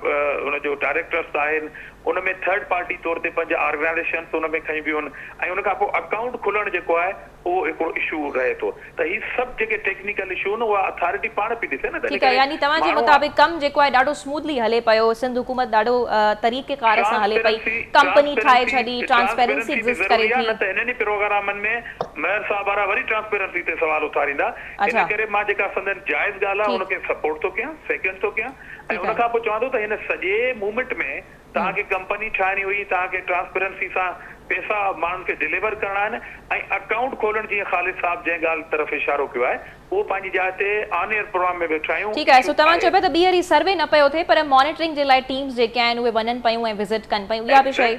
उनजो डायरेक्टर्स आहिनि, उन में थर्ड पार्टी तौर ते पंज ऑर्गेनाइजेशन उन में खई वियूं आहिनि ऐं उनखां पोइ अकाउंट खुलणु जेको आहे उहो हिकिड़ो इशू रहे थो। त ही सभु जेके टेक्निकल इशू आहिनि उहा अथॉरिटी पाण पई ॾिसे न। ठीकु आहे, यानी तव्हांजे मुताबिक़ कमु जेको आहे ॾाढो स्मूथली हले पियो, सिंध हुकूमत ॾाढो तरीक़ेकार सां हले पई, कंपनी ठाहे छॾी, ट्रांसपेरेंसी एग्ज़िस्ट करे थी। न त इन्हनि प्रोग्रामनि में मेयर साहब वारा वरी ट्रांसपेरेंसी ते सवाल उथारींदा, इन करे मां जेका संदन जाइज़ ॻाल्हि आहे उनखे सपोर्ट थो कयां, सेकेंड थो कयां ऐं उनखां पोइ चवां थो त हिन सॼे मूवमेंट में तव्हांखे कंपनी ठाहिणी हुई, तव्हांखे ट्रांसपेरेंसी सां पैसा माण्हुनि खे डिलीवर करणा आहिनि ऐं अकाउंट खोलण, जीअं ख़ालिद साहब जंहिं ॻाल्हि तरफ़ इशारो कयो आहे उहो पंहिंजी जाइ ते ऑन एयर प्रोग्राम में वेठा आहियूं। ठीकु आहे, सो तव्हां चओ पिया त ॿीहर ही सर्वे न पियो थिए पर मॉनिटरिंग जे लाइ टीम्स जेके आहिनि उहे वञनि पियूं ऐं विज़िट कनि पियूं, इहा बि शइ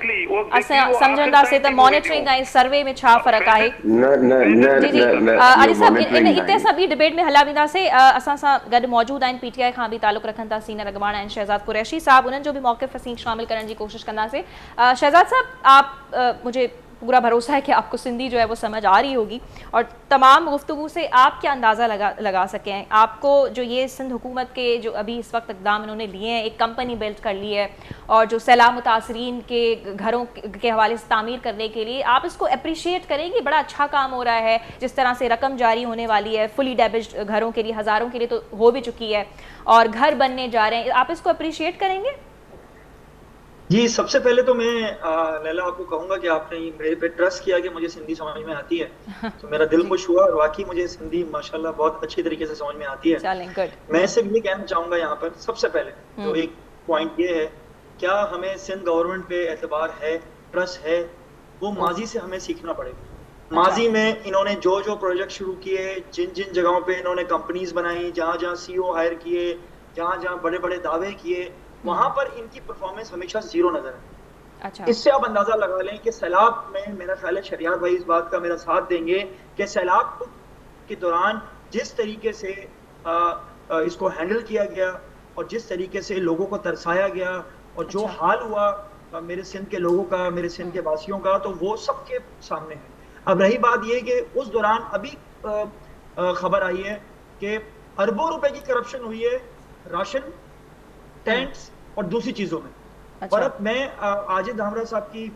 असां सम्झंदासीं त मॉनिटरिंग ऐं सर्वे में छा फ़र्क़ु आहे? जी जी आरिफ साहब, हिते असां ॿी डिबेट में हलिया वेंदासीं। असां सां गॾु मौजूदु आहिनि PTI खां बि तालुक़ रखनि था सीनियर अॻवान आहिनि शहज़ाद कुरैशी साहब, उन्हनि जो बि मौक़िफ़ असीं शामिल करण जी कोशिश कंदासीं। शहज़ाद साहब, आप मुझे पूरा भरोसा है कि आपको सिंधी जो है वो समझ आ रही होगी और तमाम गुफ्तगू से आप क्या अंदाज़ा लगा सके हैं, आपको जो ये सिंध हुकूमत के जो अभी इस वक्त इक़दाम इन्होंने लिए हैं, एक कंपनी बिल्ड कर ली है और जो सैलाब मुतासरीन के घरों के हवाले से तामीर करने के लिए आप इसको अप्रिशिएट करेंगे? बड़ा अच्छा काम हो रहा है, जिस तरह से रकम जारी होने वाली है फुली डैमेज्ड घरों के लिए, हज़ारों के लिए तो हो भी चुकी है और घर बनने जा रहे हैं, आप इसको अप्रिशिएट करेंगे? जी, सबसे पहले तो मैं लैला आपको कहूंगा कि आपने मेरे पे ट्रस्ट किया कि मुझे सिंधी समझ में आती है, तो मेरा दिल खुश हुआ और वाकई मुझे सिंधी माशाल्लाह बहुत अच्छी तरीके से समझ में आती है। मैं सिर्फ ये कहना चाहूंगा यहाँ पर सबसे पहले तो एक पॉइंट ये है, क्या हमें सिंध गवर्नमेंट पे एतबार है, ट्रस्ट है, वो माजी से हमें सीखना पड़ेगा। माजी में इन्होंने जो जो प्रोजेक्ट शुरू किए, जिन जिन जगहों पे इन्होंने कंपनीज बनाई, जहाँ जहाँ CEO हायर किए, जहाँ जहाँ बड़े बड़े दावे किए, वहां पर इनकी परफॉर्मेंस हमेशा जीरो नजर है। अच्छा। इससे आप अंदाजा लगा लें कि सैलाब में मेरा ख्याल है शरियार भाई इस बात का मेरा साथ देंगे कि सैलाब के दौरान जिस तरीके से इसको हैंडल किया गया और जिस तरीके से लोगों को तरसाया गया और जो हाल हुआ मेरे सिंध के लोगों का, मेरे सिंध के वासियों का, तो वो सबके सामने है। अब रही बात ये कि उस दौरान अभी खबर आई है कि अरबों रुपए की करप्शन हुई है राशन, टेंट्स और दूसरी चीजों में। अच्छा। और अब मैं आजिद धामरा साहब की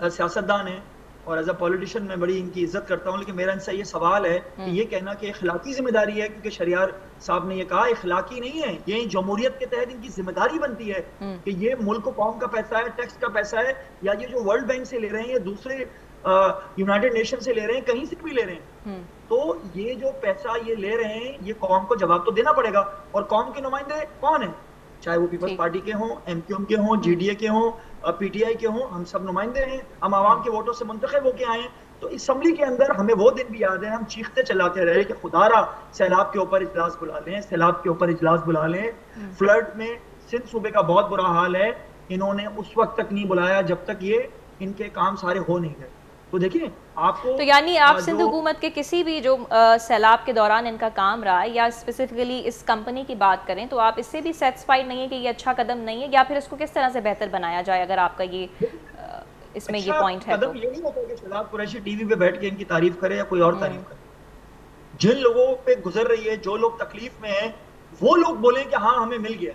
सियासतदान है और एज अ पॉलिटिशियन मैं बड़ी इनकी इज्जत करता हूँ, लेकिन मेरा इनसे ये सवाल है कि ये कहना कि इखलाकी जिम्मेदारी है, क्योंकि शरियार साहब ने ये कहा इखलाकी नहीं है, ये जमहूरियत के तहत इनकी जिम्मेदारी बनती है कि ये मुल्क कौम का पैसा है, टैक्स का पैसा है, या ये जो वर्ल्ड बैंक से ले रहे हैं, ये दूसरे यूनाइटेड नेशन से ले रहे हैं, कहीं से भी ले रहे हैं। तो ये जो पैसा ये ले रहे हैं, ये कौम को जवाब तो देना पड़ेगा। और कौम के नुमाइंदे कौन है, चाहे वो पीपल्स पार्टी के हों, एमक्यूएम के हों, जीडीए के हों, पीटीआई के हों, हम सब नुमाइंदे हैं, हम आवाम के वोटों से मुंतखब होके आए हैं। तो असम्बली के अंदर हमें वो दिन भी याद है, हम चीखते चलाते रहे कि खुदारा सैलाब के ऊपर इजलास बुला लें, सैलाब के ऊपर इजलास बुला लें। फ्लड में सिंध सूबे का बहुत बुरा हाल है, इन्होंने उस वक्त तक नहीं बुलाया जब तक ये इनके काम सारे हो नहीं गए। तो देखिए आपको, तो यानी आप सिंध हुकूमत के किसी भी जो सैलाब के दौरान इनका काम रहा है, या स्पेसिफिकली इस कंपनी की बात करें, तो आप इससे भी सेटिस्फाइड नहीं है कि ये अच्छा कदम नहीं है, या फिर इसको किस तरह से बेहतर बनाया जाए, अगर आपका ये इसमें ये पॉइंट है? कदम ये नहीं होता कि शहजाद कुरैशी टीवी पे बैठ के इनकी तारीफ करे या कोई और तारीफ करे। जिन लोगों पे गुजर रही है, जो लोग तकलीफ में हैं, वो लोग बोले कि हाँ हमें मिल गया।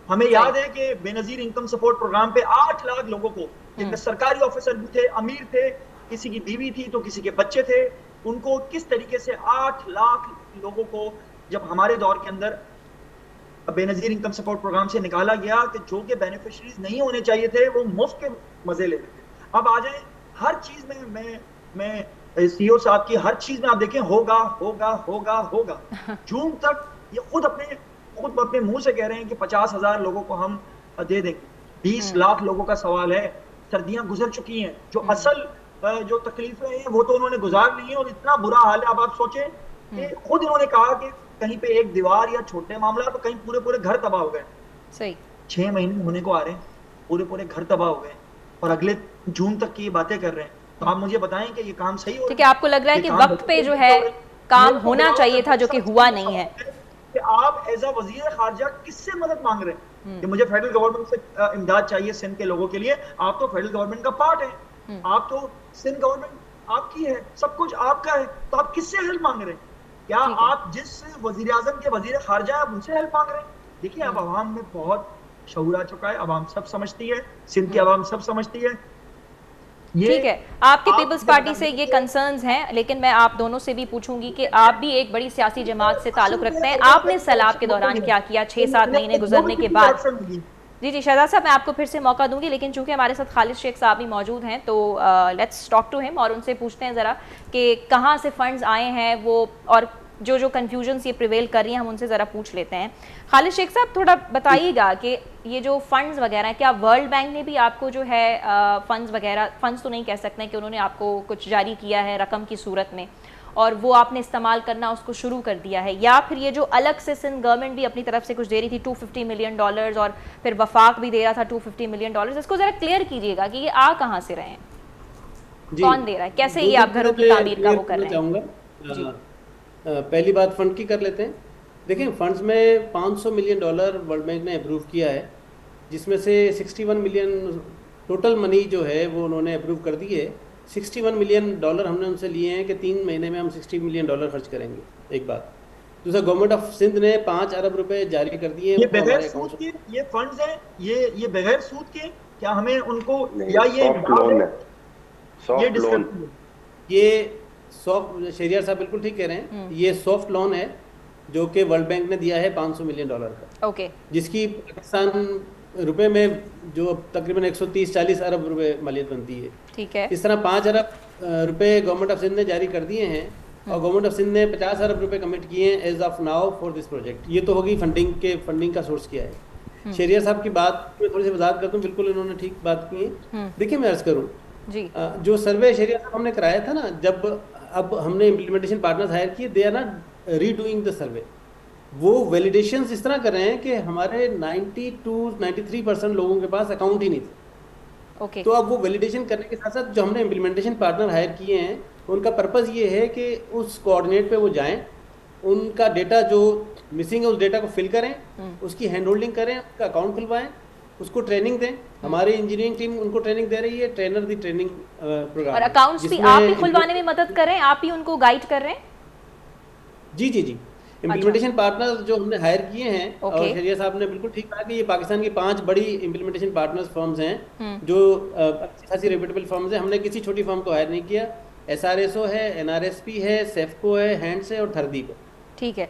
हमें याद है कि बेनजीर इनकम सपोर्ट प्रोग्राम पे 8 लाख लोगों को, जिनमें सरकारी ऑफिसर भी थे, अमीर थे, किसी की बीवी थी तो किसी के बच्चे थे, उनको किस तरीके से 8 लाख लोगों को जब हमारे दौर के अंदर बेनजीर इनकम सपोर्ट प्रोग्राम से निकाला गया कि जो के बेनिफिशरीज नहीं होने चाहिए थे, वो मुफ्त के मजे ले रहे थे। अब आ जाए हर चीज में, मैं सीईओ साहब की हर चीज में आप देखें होगा होगा होगा होगा। जून तक ये खुद अपने मुंह से कह रहे हैं कि 50,000 लोगों को हम दे देंगे। 20 लाख लोगों का सवाल है। सर्दियां गुजर चुकी हैं, जो असल जो तकलीफें हैं वो तो उन्होंने गुजार ली हैं, और इतना बुरा हाल है। अब आप सोचें कि खुद इन्होंने कहा कि कहीं पे एक दीवार या छोटे मामला तो कहीं पूरे घर तबाह हो गए। सही 6 महीने होने को आ रहे हैं, पूरे घर तबाह हो गए, और अगले जून तक की ये बातें कर रहे हैं। तो आप मुझे बताएं कि ये काम सही हो? ठीक है, आपको लग रहा है कि वक्त पे जो है काम होना चाहिए था, जो कि हुआ नहीं है? कि आप एज अ वजीर खारजा किससे मदद मांग रहे हैं कि मुझे फेडरल गवर्नमेंट से इमदाद चाहिए सिंध के लोगों के लिए? आप तो फेडरल गवर्नमेंट का पार्ट है, आप तो सिंध गवर्नमेंट आपकी है, सब कुछ आपका है, तो आप किससे हेल्प मांग रहे हैं? क्या आप जिस वजीर आजम के वजीर खारजा है आप उनसे हेल्प मांग रहे हैं? देखिए अब आवाम में बहुत शऊर आ चुका है, आवाम सब समझती है, सिंध की आवाम सब समझती है। ठीक है, आपकी पीपल्स पार्टी से ये कंसर्न्स हैं, लेकिन मैं आप दोनों से भी पूछूंगी कि आप भी एक बड़ी सियासी जमात से ताल्लुक रखते हैं, आपने सैलाब के दौरान क्या किया 6-7 महीने गुजरने के बाद? जी शहजाद साहब, मैं आपको फिर से मौका दूंगी, लेकिन चूंकि हमारे साथ खालिद शेख साहब भी मौजूद हैं, तो लेट्स टॉक टू हिम और उनसे पूछते हैं ज़रा कि कहाँ से फंड्स आए हैं वो, और जो कन्फ्यूजन्स ये प्रिवेल कर रही हैं हम उनसे ज़रा पूछ लेते हैं। खालिद शेख साहब, थोड़ा बताइएगा कि ये जो फंड्स वगैरह, क्या वर्ल्ड बैंक ने भी आपको जो है फंड्स तो नहीं कह सकते हैं कि उन्होंने आपको कुछ जारी किया है रकम की सूरत में, और वो आपने इस्तेमाल करना उसको शुरू कर दिया है, या फिर ये जो अलग से सिंध गवर्नमेंट भी अपनी तरफ से कुछ दे रही थी $250 मिलियन, और फिर वफाक भी दे रहा था $250 मिलियन, इसको ज़रा क्लियर कीजिएगा कि ये आ कहाँ से रहे हैं, कौन दे रहा है, कैसे ये आप घरों की तामीर का वो कर रहे हैं? पहली बात फंड की कर लेते हैं। देखें, फंड्स में $500 मिलियन वर्ल्ड बैंक ने अप्रूव किया है, जिसमें से 61 मिलियन टोटल मनी जो है वो उन्होंने अप्रूव कर दी है। $61 मिलियन हमने उनसे लिए हैं कि 3 महीने में हम $60 मिलियन खर्च करेंगे, एक बात। दूसरा, गवर्नमेंट ऑफ सिंध ने 5 अरब रुपए जारी कर दिए हैं। ये बगैर सूद के ये फंड्स हैं, ये बगैर सूद के, क्या हमें उनको, या ये लोन है, सॉफ्ट लोन, ये सॉफ्ट, शहरियार साहब बिल्कुल ठीक कह रहे हैं, ये सॉफ्ट लोन है जो कि वर्ल्ड बैंक ने दिया है $500 मिलियन का, ओके, जिसकी पाकिस्तान रुपए में जो तकरीबन 130-40 अरब रुपए मालियत बनती है। ठीक है, इस तरह 5 अरब रुपए गवर्नमेंट ऑफ सिंध ने जारी कर दिए हैं, और गवर्नमेंट ऑफ सिंध ने 50 अरब रुपए कमिट किए हैं as of now for this project. ये तो होगी फंडिंग का सोर्स किया है। शहरियार साहब की बात में थोड़ी सी वजाहत करता हूँ, बिल्कुल इन्होंने ठीक बात की है। देखिए मैं अर्ज करूँ जी, जो सर्वे शहरियार साहब हमने कराया था ना, जब अब हमने इम्प्लीमेंटेशन पार्टनर्स हायर किए, they are not redoing the survey, वो वैलिडेशंस इस तरह कर रहे हैं कि हमारे 92-93% लोगों के पास अकाउंट ही नहीं थे। ओके, तो अब वो वैलिडेशन करने के साथ साथ जो हमने इम्प्लीमेंटेशन पार्टनर हायर किए हैं, उनका पर्पस ये है कि उस कोऑर्डिनेट पे वो जाएं, उनका डेटा जो मिसिंग है उस डेटा को फिल करें, उसकी हैंड होल्डिंग करें, उसका अकाउंट खुलवाएं, उसको ट्रेनिंग दें। हमारी इंजीनियरिंग टीम उनको ट्रेनिंग दे रही है, ट्रेनर दी ट्रेनिंग प्रोग्राम, और अकाउंट्स भी आप ही खुलवाने में मदद कर रहे हैं, आप ही उनको गाइड कर रहे हैं? जी। इम्प्लीमेंटेशन पार्टनर जो हमने हायर किए हैं, और शहरिया साहब ने बिल्कुल ठीक कहा कि ये पाकिस्तान की 5 बड़ी इम्प्लीमेंटेशन पार्टनर्स फर्म्स हैं, जो अच्छी खासी रेप्यूटेबल फर्म्स हैं। हमने किसी छोटी फर्म को हायर नहीं किया। SRSO है, NRSP है, सेफको है, हैंड्स है और थरदीप है। ठीक है,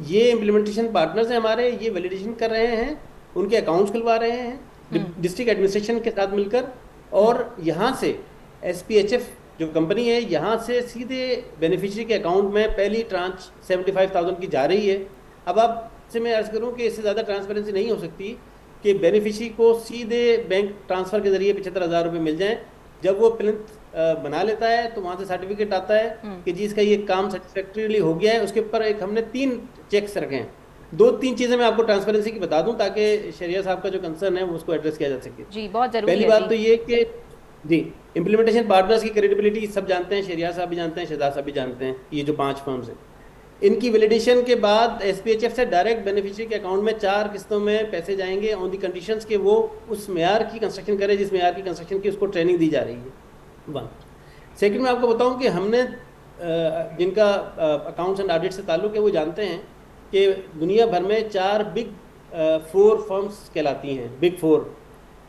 ये इम्प्लीमेंटेशन पार्टनर्स हैं हमारे, ये वैलिडेशन कर रहे हैं, उनके अकाउंट्स खुलवा रहे हैं डिस्ट्रिक्ट एडमिनिस्ट्रेशन के साथ मिलकर, और यहाँ से SPHF जो कंपनी है यहाँ से सीधे बेनिफिशियरी के अकाउंट में पहली ट्रांच 75,000 की जा रही है। अब आपसे मैं अर्ज़ करूँ कि इससे ज़्यादा ट्रांसपेरेंसी नहीं हो सकती कि बेनिफिशियरी को सीधे बैंक ट्रांसफ़र के ज़रिए 75,000 रुपये मिल जाएँ। जब वो प्लिंथ बना लेता है तो वहाँ से सर्टिफिकेट आता है कि जी इसका ये काम सेटिस्फैक्टरीली हो गया है। उसके ऊपर एक हमने 3 चेक्स रखे हैं। 2-3 चीज़ें मैं आपको ट्रांसपेरेंसी की बता दूं ताकि शहरियार साहब का जो कंसर्न है वो उसको एड्रेस किया जा सके। जी बहुत जरूरी पहली है बात तो ये कि जी इम्प्लीमेंटेशन पार्टनर्स की क्रेडिबिलिटी सब जानते हैं, शहरियार साहब भी जानते हैं, शहजाद साहब भी जानते हैं। ये जो 5 फर्म्स हैं इनकी वैलिडेशन के बाद SPHF से डायरेक्ट बेनिफिशियरी के अकाउंट में 4 किस्तों में पैसे जाएंगे ऑन दी कंडीशंस कि वो उस मेयार की कंस्ट्रक्शन करे जिस मेयार की कंस्ट्रक्शन की उसको ट्रेनिंग दी जा रही है। 1 सेकंड में आपको बताऊं कि हमने जिनका अकाउंट्स एंड ऑडिट से ताल्लुक़ है वो जानते हैं कि दुनिया भर में 4 बिग 4 फर्म्स कहलाती हैं। बिग 4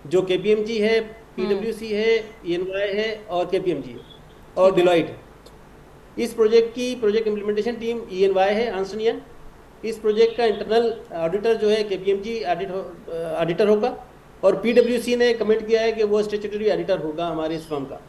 जो KPMG है, PwC है, EY है और KPMG है और डिलॉइट है। इस प्रोजेक्ट की प्रोजेक्ट इम्प्लीमेंटेशन टीम EY है, Ernst and young. Is project का इंटरनल ऑडिटर जो है KPMG ऑडिटर होगा और PwC ने कमेंट किया है कि वो स्टैट्यूटरी ऑडिटर होगा हमारे इस फर्म का।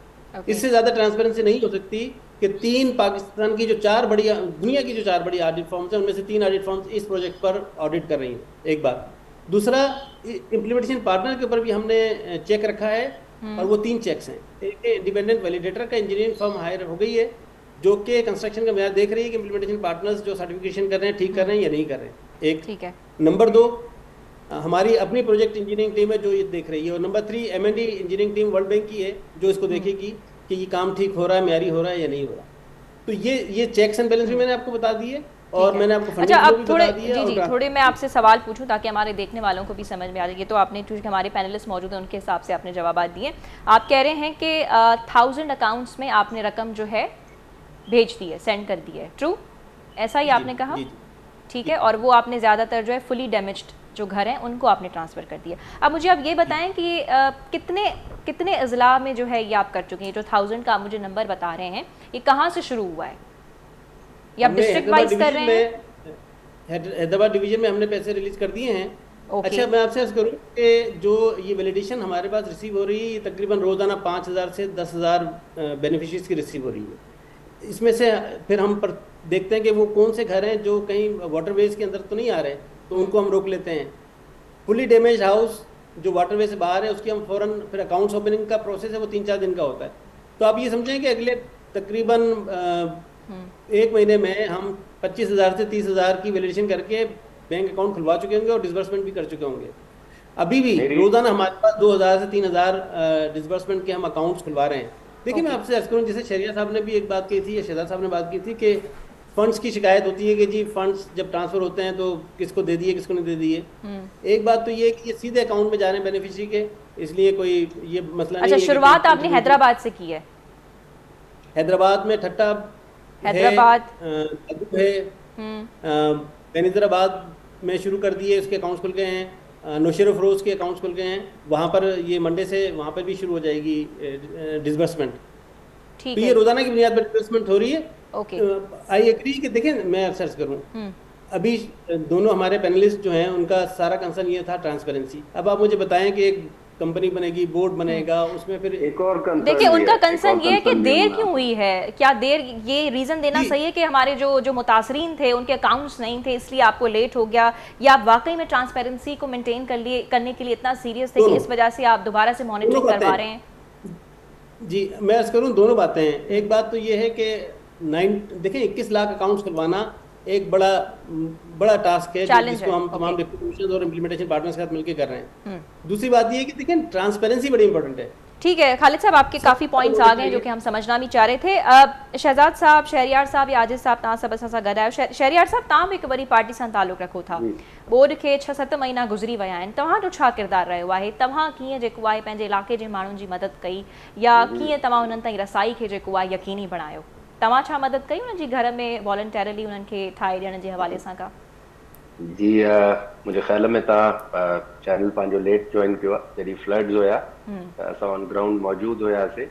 इससे ज़्यादा ट्रांसपेरेंसी नहीं हो सकती कि 3 पाकिस्तान की जो 4 बड़ी दुनिया की जो 4 बड़ी ऑडिट फर्म्स हैं उनमें से 3 ऑडिट फर्म्स इस प्रोजेक्ट पर ऑडिट कर रही हैं। एक बात। दूसरा, इम्प्लीमेंटेशन पार्टनर के ऊपर भी हमने चेक रखा है और वो 3 चेक्स हैं। एक इंडिपेंडेंट वैलिडेटर का इंजीनियरिंग फर्म हायर हो गई है जो कि कंस्ट्रक्शन का मेयार देख रही है कि इम्प्लीमेंटेशन पार्टनर्स जो सर्टिफिकेशन कर रहे हैं ठीक कर रहे हैं या नहीं कर रहे हैं। एक ठीक है। नंबर 2 हमारी अपनी प्रोजेक्ट इंजीनियरिंग टीम है जो ये देख रही है और number 3 M&E engineering team world bank की है जो इसको देखेगी कि ये काम ठीक हो रहा है, म्यारी हो रहा है या नहीं हो रहा। तो ये चेक्स एंड बैलेंस भी मैंने आपको बता दिए और मैंने आपको अच्छा अब थोड़े मैं आपसे सवाल पूछूं ताकि हमारे देखने वालों को भी समझ में आ जाए। ये तो आपने चूंकि हमारे पैनलिस्ट मौजूद हैं उनके हिसाब से आपने जवाब दिए। आप कह रहे हैं कि 1000 अकाउंट्स में आपने रकम जो है भेज दी है, सेंड कर दी है, ट्रू? ऐसा ही आपने कहा? ठीक है। और वो आपने ज़्यादातर जो है फुली डैमेज्ड जो घर हैं उनको आपने ट्रांसफ़र कर दिया। अब मुझे आप ये बताएं कि कितने अज़ला में जो है ये आप कर चुके हैं? जो 1000 का आप मुझे नंबर बता रहे हैं ये कहाँ से शुरू हुआ है या डिस्ट्रिक्ट वाइज कर रहे हैं? हैदराबाद डिवीजन में हमने पैसे रिलीज कर दिए हैं। अच्छा मैं आपसे अर्ज करूँ कि जो ये वैलिडेशन हमारे पास रिसीव हो रही है ये तकरीबन रोज़ाना 5000 से 10,000 बेनिफिशरीज की रिसीव हो रही है। इसमें से फिर हम देखते हैं कि वो कौन से घर हैं जो कहीं वाटरवेज के अंदर तो नहीं आ रहे, तो उनको हम रोक लेते हैं। फुली डैमेज हाउस जो वाटरवे से बाहर है उसकी हम फ़ौरन फिर अकाउंट्स ओपनिंग का प्रोसेस है वो 3-4 दिन का होता है। तो आप ये समझें कि अगले तकरीबन 1 महीने में हम 25,000 से 30,000 की वैलिडेशन करके बैंक अकाउंट खुलवा चुके होंगे और डिसबर्समेंट भी कर चुके होंगे। अभी भी रोज़ाना हमारे पास 2,000 से 3,000 डिसबर्समेंट के हम अकाउंट्स खुलवा रहे हैं। देखिए मैं आपसे अर्ज करूँ, जैसे शहरिया साहब ने भी एक बात की थी या शहजाद साहब ने बात की थी कि फंड्स की शिकायत होती है कि जी फंड्स जब ट्रांसफर होते हैं तो किसको दे दिए किसको नहीं दे दिए। एक बात तो ये कि ये सीधे अकाउंट में जा रहे हैं बेनिफिशियरी के, इसलिए कोई ये मसला नहीं है। अच्छा शुरुआत आपने हैदराबाद से की है? हैदराबाद में ठट्टा हैदराबाद है, बेनिजराबाद में शुरू कर दिए, उसके अकाउंट्स खुल गए हैं। नौशेर फरोज के अकाउंट्स खुल गए हैं, वहाँ पर ये मंडे से वहाँ पर भी शुरू हो जाएगी डिसबर्समेंट। तो ये रोजाना की बुनियाद पर डिसबर्समेंट हो रही है। आई एग्री कि देखें मैं सर्च करूँ, अभी दोनों हमारे पैनलिस्ट जो हैं उनका सारा कंसर्न ये था ट्रांसपेरेंसी। अब आप मुझे बताएं कि एक कंपनी बनेगी, बोर्ड बनेगा, उसमें फिर एक और कंसर्न देखिए उनका कंसर्न ये है कि देर क्यों हुई है? क्या देर, ये रीजन देना सही है कि हमारे जो मुतासरीन थे उनके अकाउंट्स नहीं थे इसलिए आपको लेट हो गया, या आप वाकई में ट्रांसपेरेंसी को मेंटेन करने के लिए इतना सीरियस थे कि इस वजह से आप दोबारा से मॉनिटरिंग करवा रहे हैं? जी मैं अर्ज करूँ, दोनों बातें हैं। एक बात तो ये है कि देखें 21 लाख अकाउंट्स खुलवाना एक बड़ा टास्क है जिसको हम तमाम डिस्ट्रीब्यूशन और इम्प्लीमेंटेशन पार्टनर्स के साथ मिलकर कर रहे हैं। दूसरी बात ये है कि देखें ट्रांसपेरेंसी बड़ी इंपॉर्टेंट है। ठीक है खालिद साहब, आपके काफ़ी पॉइंट्स आ गए जो कि हम समझना भी चाह रहे थे। शहजाद साहब, शहरियार साहब या आजिज साहब तव्हां सब सां गॾायो। शहरियार साहब तव्हां बि हिकु वरी पार्टी सां ताल्लुक़ रखो था, बोर्ड खे 6-7 महीना गुज़री विया आहिनि, तव्हांजो छा किरदारु रहियो आहे? तव्हां कीअं जेको आहे पंहिंजे इलाइक़े जे माण्हुनि जी मदद कई या कीअं तव्हां उन्हनि ताईं रसाई खे जेको आहे यकीनी बणायो? तव्हां छा मदद कई उन्हनि जी घर में वॉलंटियरली उन्हनि खे ठाहे ॾियण जे हवाले सां का? जी मुझे ख्याल में तव्हां चैनल पंहिंजो लेट जॉइन कयो आहे जॾहिं फ्लड्स हुया, असां ऑन ग्राउंड मौजूद हुयासीं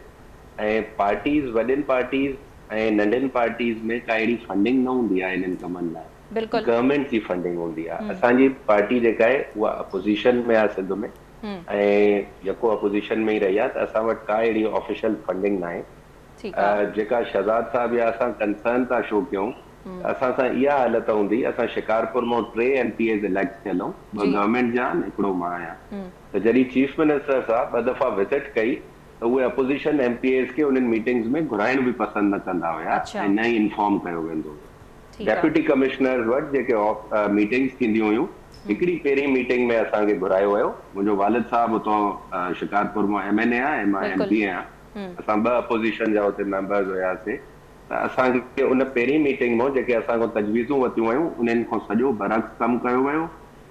ऐं पार्टीज़ वॾियुनि पार्टीज़ ऐं नंढियुनि पार्टीज़ में का अहिड़ी फंडिंग न हूंदी आहे इन्हनि कमनि लाइ, गवर्नमेंट जी फंडिंग हूंदी आहे। असांजी पार्टी जेका आहे उहा अपोजिशन में आहे सिंध में ऐं जेको अपोजिशन में ई रही आहे त असां वटि का अहिड़ी ऑफिशियल फंडिंग न आहे। जेका शहज़ाद साहब या असां कंसर्न था शो कयूं, असां सां इहा हालत हूंदी, असां शिकारपुर मां 3 MPAs इलेक्ट थियल आहियूं, 2 गवर्नमेंट जा हिकिड़ो मां आहियां। त जॾहिं चीफ मिनिस्टर साहब 2 दफ़ा विज़िट कई त उहे अपोजिशन MPAs खे उन्हनि मीटिंग्स में घुराइण बि पसंदि न कंदा हुया ऐं न ई इन्फॉर्म कयो वेंदो हुयो। डेप्यूटी कमिश्नर वटि जेके मीटिंग्स थींदियूं हुयूं, हिकिड़ी पहिरीं मीटिंग में असांखे घुरायो वियो। मुंहिंजो वालिद साहब उतां शिकारपुर मां MNA आहे ऐं मां MP आहियां। असां 2 अपोजिशन जा हुते मेंबर्स हुयासीं। त असांखे उन पहिरीं मीटिंग मां जेके असांखां तजवीज़ूं वरितियूं वयूं उन्हनि खां सॼो बरअक्स कमु कयो वियो।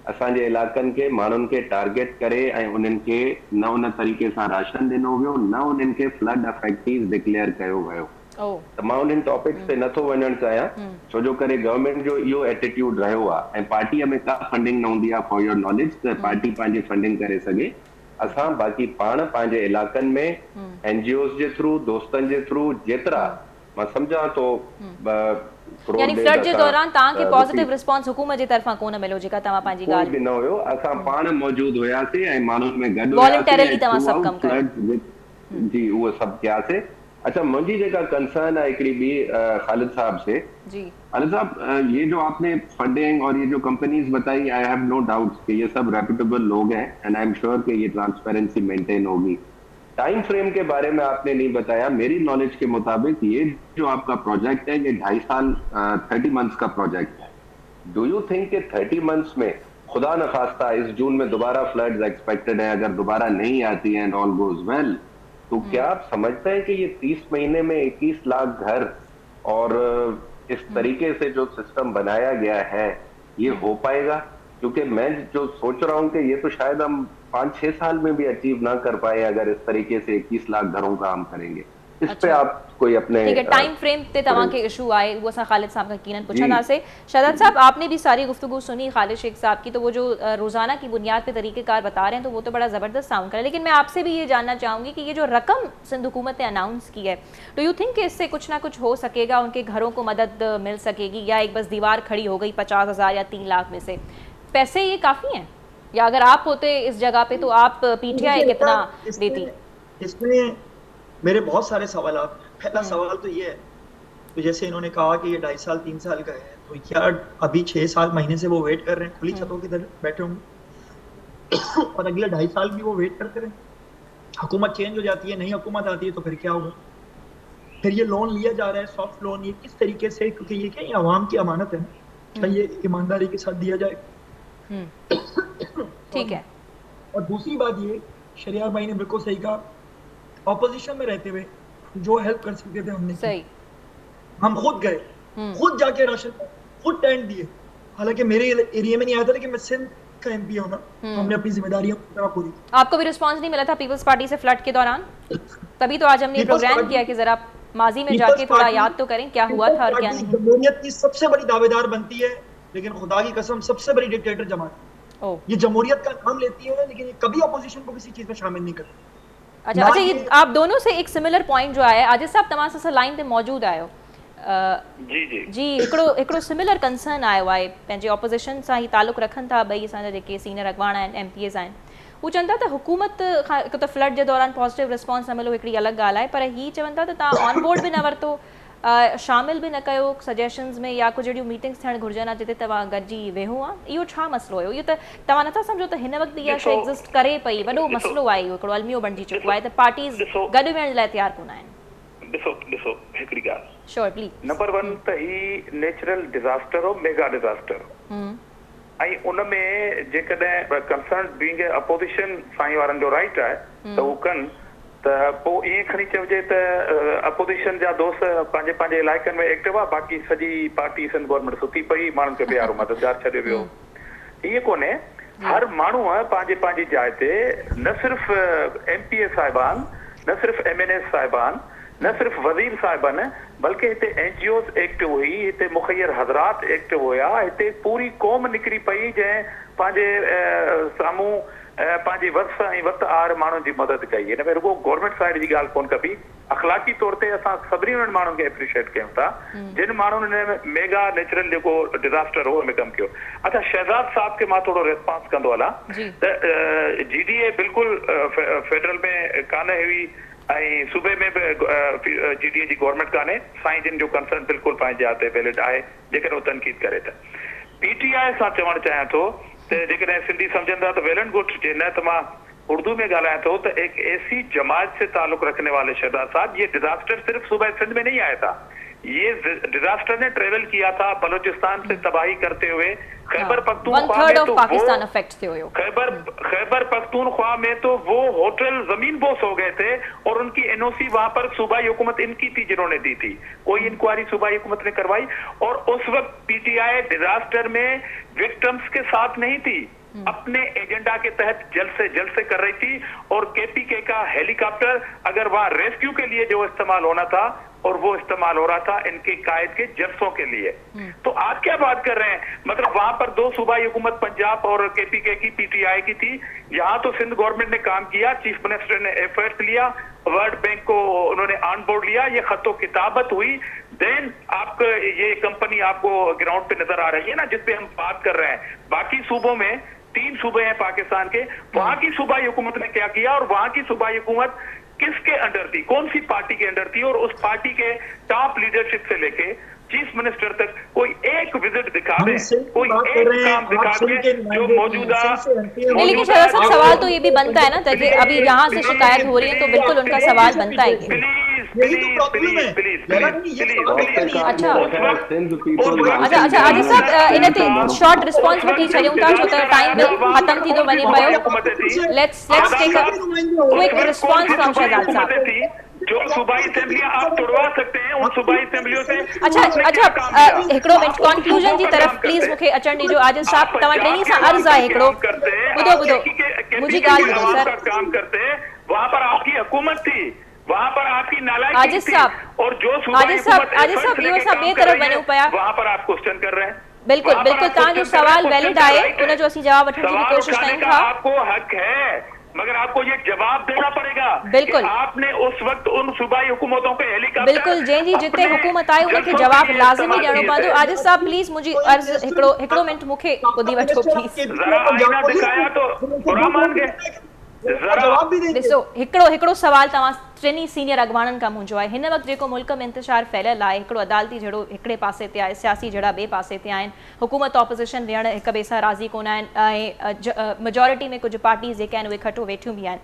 असांजे इलाइक़नि खे माण्हुनि खे टारगेट करे ऐं उन्हनि खे न उन तरीक़े सां राशन ॾिनो वियो, न उन्हनि खे फ्लड अफेक्टीज़ डिक्लेयर कयो वियो। त मां उन्हनि टॉपिक्स ते नथो वञणु चाहियां, छो जो करे गवर्नमेंट जो इहो एटीट्यूड रहियो आहे ऐं पार्टीअ में का फंडिंग न हूंदी आहे फॉर योर नॉलेज त पार्टी पंहिंजी फंडिंग करे सघे। असां बाक़ी पाण पंहिंजे इलाइक़नि में NGOs जे थ्रू, दोस्तनि जे थ्रू जेतिरा मां सम्झां थो यानी फ्लड जे दौरान तव्हांखे पॉजिटिव रिस्पांस हुकूमत जे तरफां कोन मिलो जेका तव्हां पंहिंजी ॻाल्हि कोई बि न हुयो। असां पाण मौजूद हुयासीं ऐं माण्हुनि में गॾु वॉलंटरली तव्हां सभु कमु कयो। जी उहो सभु कयासीं। अच्छा, मुझी जेका कंसर्न है एकड़ी भी खालिद साहब से। जी खालिद साहब, ये जो आपने फंडिंग और ये जो कंपनीज बताई, आई हैव नो डाउट्स कि ये सब रेप्यूटेबल लोग हैं एंड आई एम श्योर कि ये ट्रांसपेरेंसी मेंटेन होगी। टाइम फ्रेम के बारे में आपने नहीं बताया। मेरी नॉलेज के मुताबिक ये जो आपका प्रोजेक्ट है ये 2.5 साल 30 मंथ्स का प्रोजेक्ट है। डू यू थिंक कि 30 मंथ्स में खुदा न खास्ता इस जून में दोबारा फ्लड्स एक्सपेक्टेड है, अगर दोबारा नहीं आती है एंड ऑल गोज वेल, तो क्या आप समझते हैं कि ये 30 महीने में 21 लाख घर और इस तरीके से जो सिस्टम बनाया गया है ये हो पाएगा? क्योंकि मैं जो सोच रहा हूँ कि ये तो शायद हम 5-6 साल में भी अचीव ना कर पाए अगर इस तरीके से 21 लाख घरों का हम करेंगे। इस पे आप कोई अपने ठीक है टाइम फ्रेम ते तव्हां के इशू आए वो असां खालिद साहब का यकीनन पुछंदासीं। शहजाद साहब, आपने भी सारी गुफ्तगू सुनी खालिद शेख साहब की, तो वो जो रोजाना की बुनियाद पे तरीक़ेकार बता रहे हैं तो वो तो बड़ा ज़बरदस्त साउंड कर रहा है। लेकिन मैं आपसे भी ये जानना चाहूँगी कि ये जो रकम सिंध हुकूमत ने अनाउंस की है, डू यू थिंक कि इससे कुछ ना कुछ हो सकेगा, उनके घरों को मदद मिल सकेगी, या एक बस दीवार खड़ी हो गई 50,000 या 3 लाख में से? पैसे ये काफ़ी हैं, या अगर आप होते इस जगह पे तो आप PTI कितना देती? इसमें मेरे बहुत सारे सवाल। पहला सवाल तो ये है, तो जैसे इन्होंने कहा कि ये 2.5 साल 3 साल का है, तो क्या अभी 6 साल महीने से वो वेट कर रहे हैं, खुली छतों की तरह बैठे होंगे और अगले 2.5 साल भी वो वेट करते रहे? हुकूमत चेंज हो जाती है, नई हुकूमत आती है, तो फिर क्या होगा? फिर ये लोन लिया जा रहा है, सॉफ्ट लोन, ये किस तरीके से? क्योंकि ये क्या, ये आवाम की अमानत है, क्या ये ईमानदारी के साथ दिया जाए? ठीक है। और दूसरी बात ये, शरियार भाई ने बिल्कुल सही कहा, ऑपोजिशन में रहते हुए जो हेल्प कर सकते थे हमने सही। हम खुद गए, खुद जाके राशन, खुद टेंट दिए। हालांकि मेरे एरिया में नहीं आया था, लेकिन मैं सिंध का MP हूं ना, हमने अपनी जिम्मेदारियां पूरी। आपको भी रिस्पांस नहीं मिला था पीपल्स पार्टी से फ्लड के दौरान? तभी तो आज हमने प्रोग्राम किया कि जरा माजी में जाके थोड़ा याद तो करें क्या हुआ था और क्या नहीं। जमहूरियत की सबसे बड़ी दावेदार बनती है, लेकिन खुदा की कसम सबसे बड़ी डिक्टेटर जमात। ये जमहूरियत का नाम लेती है, लेकिन ये कभी अपोजिशन को किसी चीज में शामिल नहीं करती। अच्छा, ये आप दोनों से एक सिमिलर पॉइंट जो आया, आजिज़ साहब तमाम से लाइन ते मौजूद आयो। जी हिकिड़ो सिमिलर कंसर्न आयो आहे, पंहिंजे ऑपोजिशन सां ही ताल्लुक़ रखनि था ॿई असांजा जेके सीनियर अॻवान आहिनि, MPAs आहिनि, हू चवनि था त हुकूमत खां हिकु त फ्लड जे दौरान पॉजिटिव रिस्पॉन्स न मिलो, हिकिड़ी अलॻि ॻाल्हि आहे, पर ही चवनि था त तव्हां ऑन बोर्ड बि न वरितो, शामिल भी न कयो सजेशंस में, या कुछ जहिड़ियूं मीटिंग्स थियण घुरिजनि आहे जिते तव्हां गॾिजी वेहो आहे। इहो छा मसलो हुयो? इहो त तव्हां नथा सम्झो त हिन वक़्तु इहा शइ एग्ज़िस्ट करे पई, वॾो मसलो आहे, इहो हिकिड़ो अलमियो बणिजी चुको आहे त पार्टीज़ गॾु विहण लाइ तयारु कोन आहिनि। ॾिसो हिकिड़ी ॻाल्हि, श्योर प्लीज। नंबर 1 त ही नेचुरल डिजास्टर हो, मेगा डिजास्टर, ऐं उन में जेकॾहिं कंसर्न बीइंग अपोजिशन साईं वारनि जो राइट आहे त हू कनि, त पोइ ईअं खणी चइजे त अपोजिशन जा दोस्त पंहिंजे पंहिंजे इलाइक़नि में एक्टिव आहे, बाक़ी सॼी पार्टी सिंध गवर्नमेंट सुती पई, माण्हुनि खे ॿियारो मददगार छॾे वियो। ईअं कोन्हे, हर माण्हू पंहिंजी पंहिंजी जाइ ते, न सिर्फ़ु MPA साहिबान, न सिर्फ़ु MNA साहिबान, न सिर्फ़ु वज़ीर साहिबान, बल्कि हिते NGOs एक्टिव हुई, हिते मुखैर हज़रात एक्टिव हुया, हिते पूरी क़ौम निकिरी पई जंहिं पंहिंजे साम्हूं पंहिंजे वक़्त ऐं वक़्त आर माण्हुनि जी मदद कई। हिन में रुगो गवर्नमेंट साइड जी ॻाल्हि कोन कबी, अख़लाक़ी तौर ते असां सभिनी उन्हनि माण्हुनि खे एप्रिशिएट कयूं था जिन माण्हुनि ने मेगा नेचुरल जेको डिज़ास्टर हो में कमु कयो। अच्छा, शहज़ाद साहब खे मां थोरो रिस्पॉन्स कंदो हलां त GDA बिल्कुलु फेडरल में कान हुई ऐं सूबे में बि GDA जी गवर्नमेंट कान्हे। साईं जिन जो कंसर्न बिल्कुलु पंहिंजे हथ वैलिड आहे जेकॾहिं उहो तनक़ीद करे त। PTI सां चवणु चाहियां थो त जेकॾहिं सिंधी सम्झंदा त वेल एंड गुड, जे न त मां उर्दू में ॻाल्हायां थो त एक ऐसी जमात से ताल्लुक़ रखने वाले शहजाद साहब, ये डिजास्टर सिर्फ सूबा सिंध में नहीं आया था, ये डिजास्टर ने ट्रेवल किया था बलूचिस्तान से तबाही करते हुए खैबर पख्तूनख्वा में। तो पाकिस्तान अफेक्ट थे हो खैबर पख्तूनख्वा में तो वो होटल जमीन बोस हो गए थे और उनकी NOC वहां पर सूबाई हुकूमत इनकी थी जिन्होंने दी थी, कोई इंक्वायरी सूबाई हुकूमत ने करवाई। और उस वक्त PTI डिजास्टर में विक्टिम्स के साथ नहीं थी, अपने एजेंडा के तहत जल्द से कर रही थी। और KPK का हेलीकॉप्टर अगर वहां रेस्क्यू के लिए जो इस्तेमाल होना था और वो इस्तेमाल हो रहा था इनके कायद के जलसों के लिए। तो आप क्या बात कर रहे हैं, मतलब वहां पर दो सूबाई हुकूमत पंजाब और KPK की PTI की थी। यहाँ तो सिंध गवर्नमेंट ने काम किया, चीफ मिनिस्टर ने एफर्ट लिया, वर्ल्ड बैंक को उन्होंने ऑन बोर्ड लिया, ये खतो किताबत हुई। देन आपको ये कंपनी आपको ग्राउंड पे नजर आ रही है ना जिसपे हम बात कर रहे हैं। बाकी सूबों में 3 सूबे हैं पाकिस्तान के, वहां की सूबाई हुकूमत ने क्या किया और वहां की सूबाई हुकूमत किसके अंडर थी, कौन सी पार्टी के अंडर थी, और उस पार्टी के टॉप लीडरशिप से लेके चीफ मिनिस्टर तक कोई एक विजिट दिखा दे, कोई एक काम दिखा दे जो मौजूदा। लेकिन शहजाद साहब सवाल तो ये भी बनता है ना, देखिए अभी यहाँ से शिकायत हो रही है तो बिल्कुल उनका सवाल बनता है। अच्छा आदिल साहब इन ते शॉर्ट रिस्पॉन्स वठी छॾियूं था छो त टाइम बि ख़त्म थी थो वञे पियो। Let's take a quick response from Shahzad साहब। जो सूबाई असेंबलियां आप तोड़वा सकते हैं उन सूबाई असेंबलियों से। अच्छा हिकिड़ो मिनट कंक्लूजन जी तरफ़ प्लीज मूंखे अचण ॾिजो। आदिल साहब तव्हां टेनी सां अर्ज़ आहे हिकिड़ो, ॿुधो मुंहिंजी ॻाल्हि ॿुधो सर। काम करते वहां पर आपकी हुकूमत थी, वहां पर आपकी नालायकी आदिल साहब और जो आदिल साहब इहो असां ॿिए तरफ़ वञूं पिया, वहां पर आप क्वेश्चन कर रहे हैं। बिल्कुल तव्हांजो सवाल वैलिड आहे, उनजो असीं जवाब वठण जी कोशिश कयूं था। आपको हक है मगर आपको ये जवाब देना पड़ेगा। बिल्कुल आपने उस वक्त उन सूबाई हुकूमतों के हेलीकॉप्टर बिल्कुल जंहिंजी जिते हुकूमत आहे उनखे जवाब लाज़िमी ॾियणो पवंदो। आदिल साहब प्लीज मुंहिंजी अर्ज़ हिकिड़ो मिनट मूंखे ॿुधी वठो प्लीज। दिखाया तो बुरा मान गए। ॾिसो हिकिड़ो सवाल तव्हां टिनी सीनियर अॻवाननि खां मुंहिंजो आहे। हिन वक़्तु जेको मुल्क में इंतशार फैलियल आहे, हिकिड़ो अदालती जहिड़ो हिकिड़े पासे ते आहे, सियासी जहिड़ा ॿिए पासे ते आहिनि, हुकूमत ऑपोज़िशन विहण हिक ॿिए सां राज़ी कोन आहिनि ऐं मेजॉरिटी में कुझु पार्टीज़ जेके आहिनि उहे खटो वेठियूं बि आहिनि।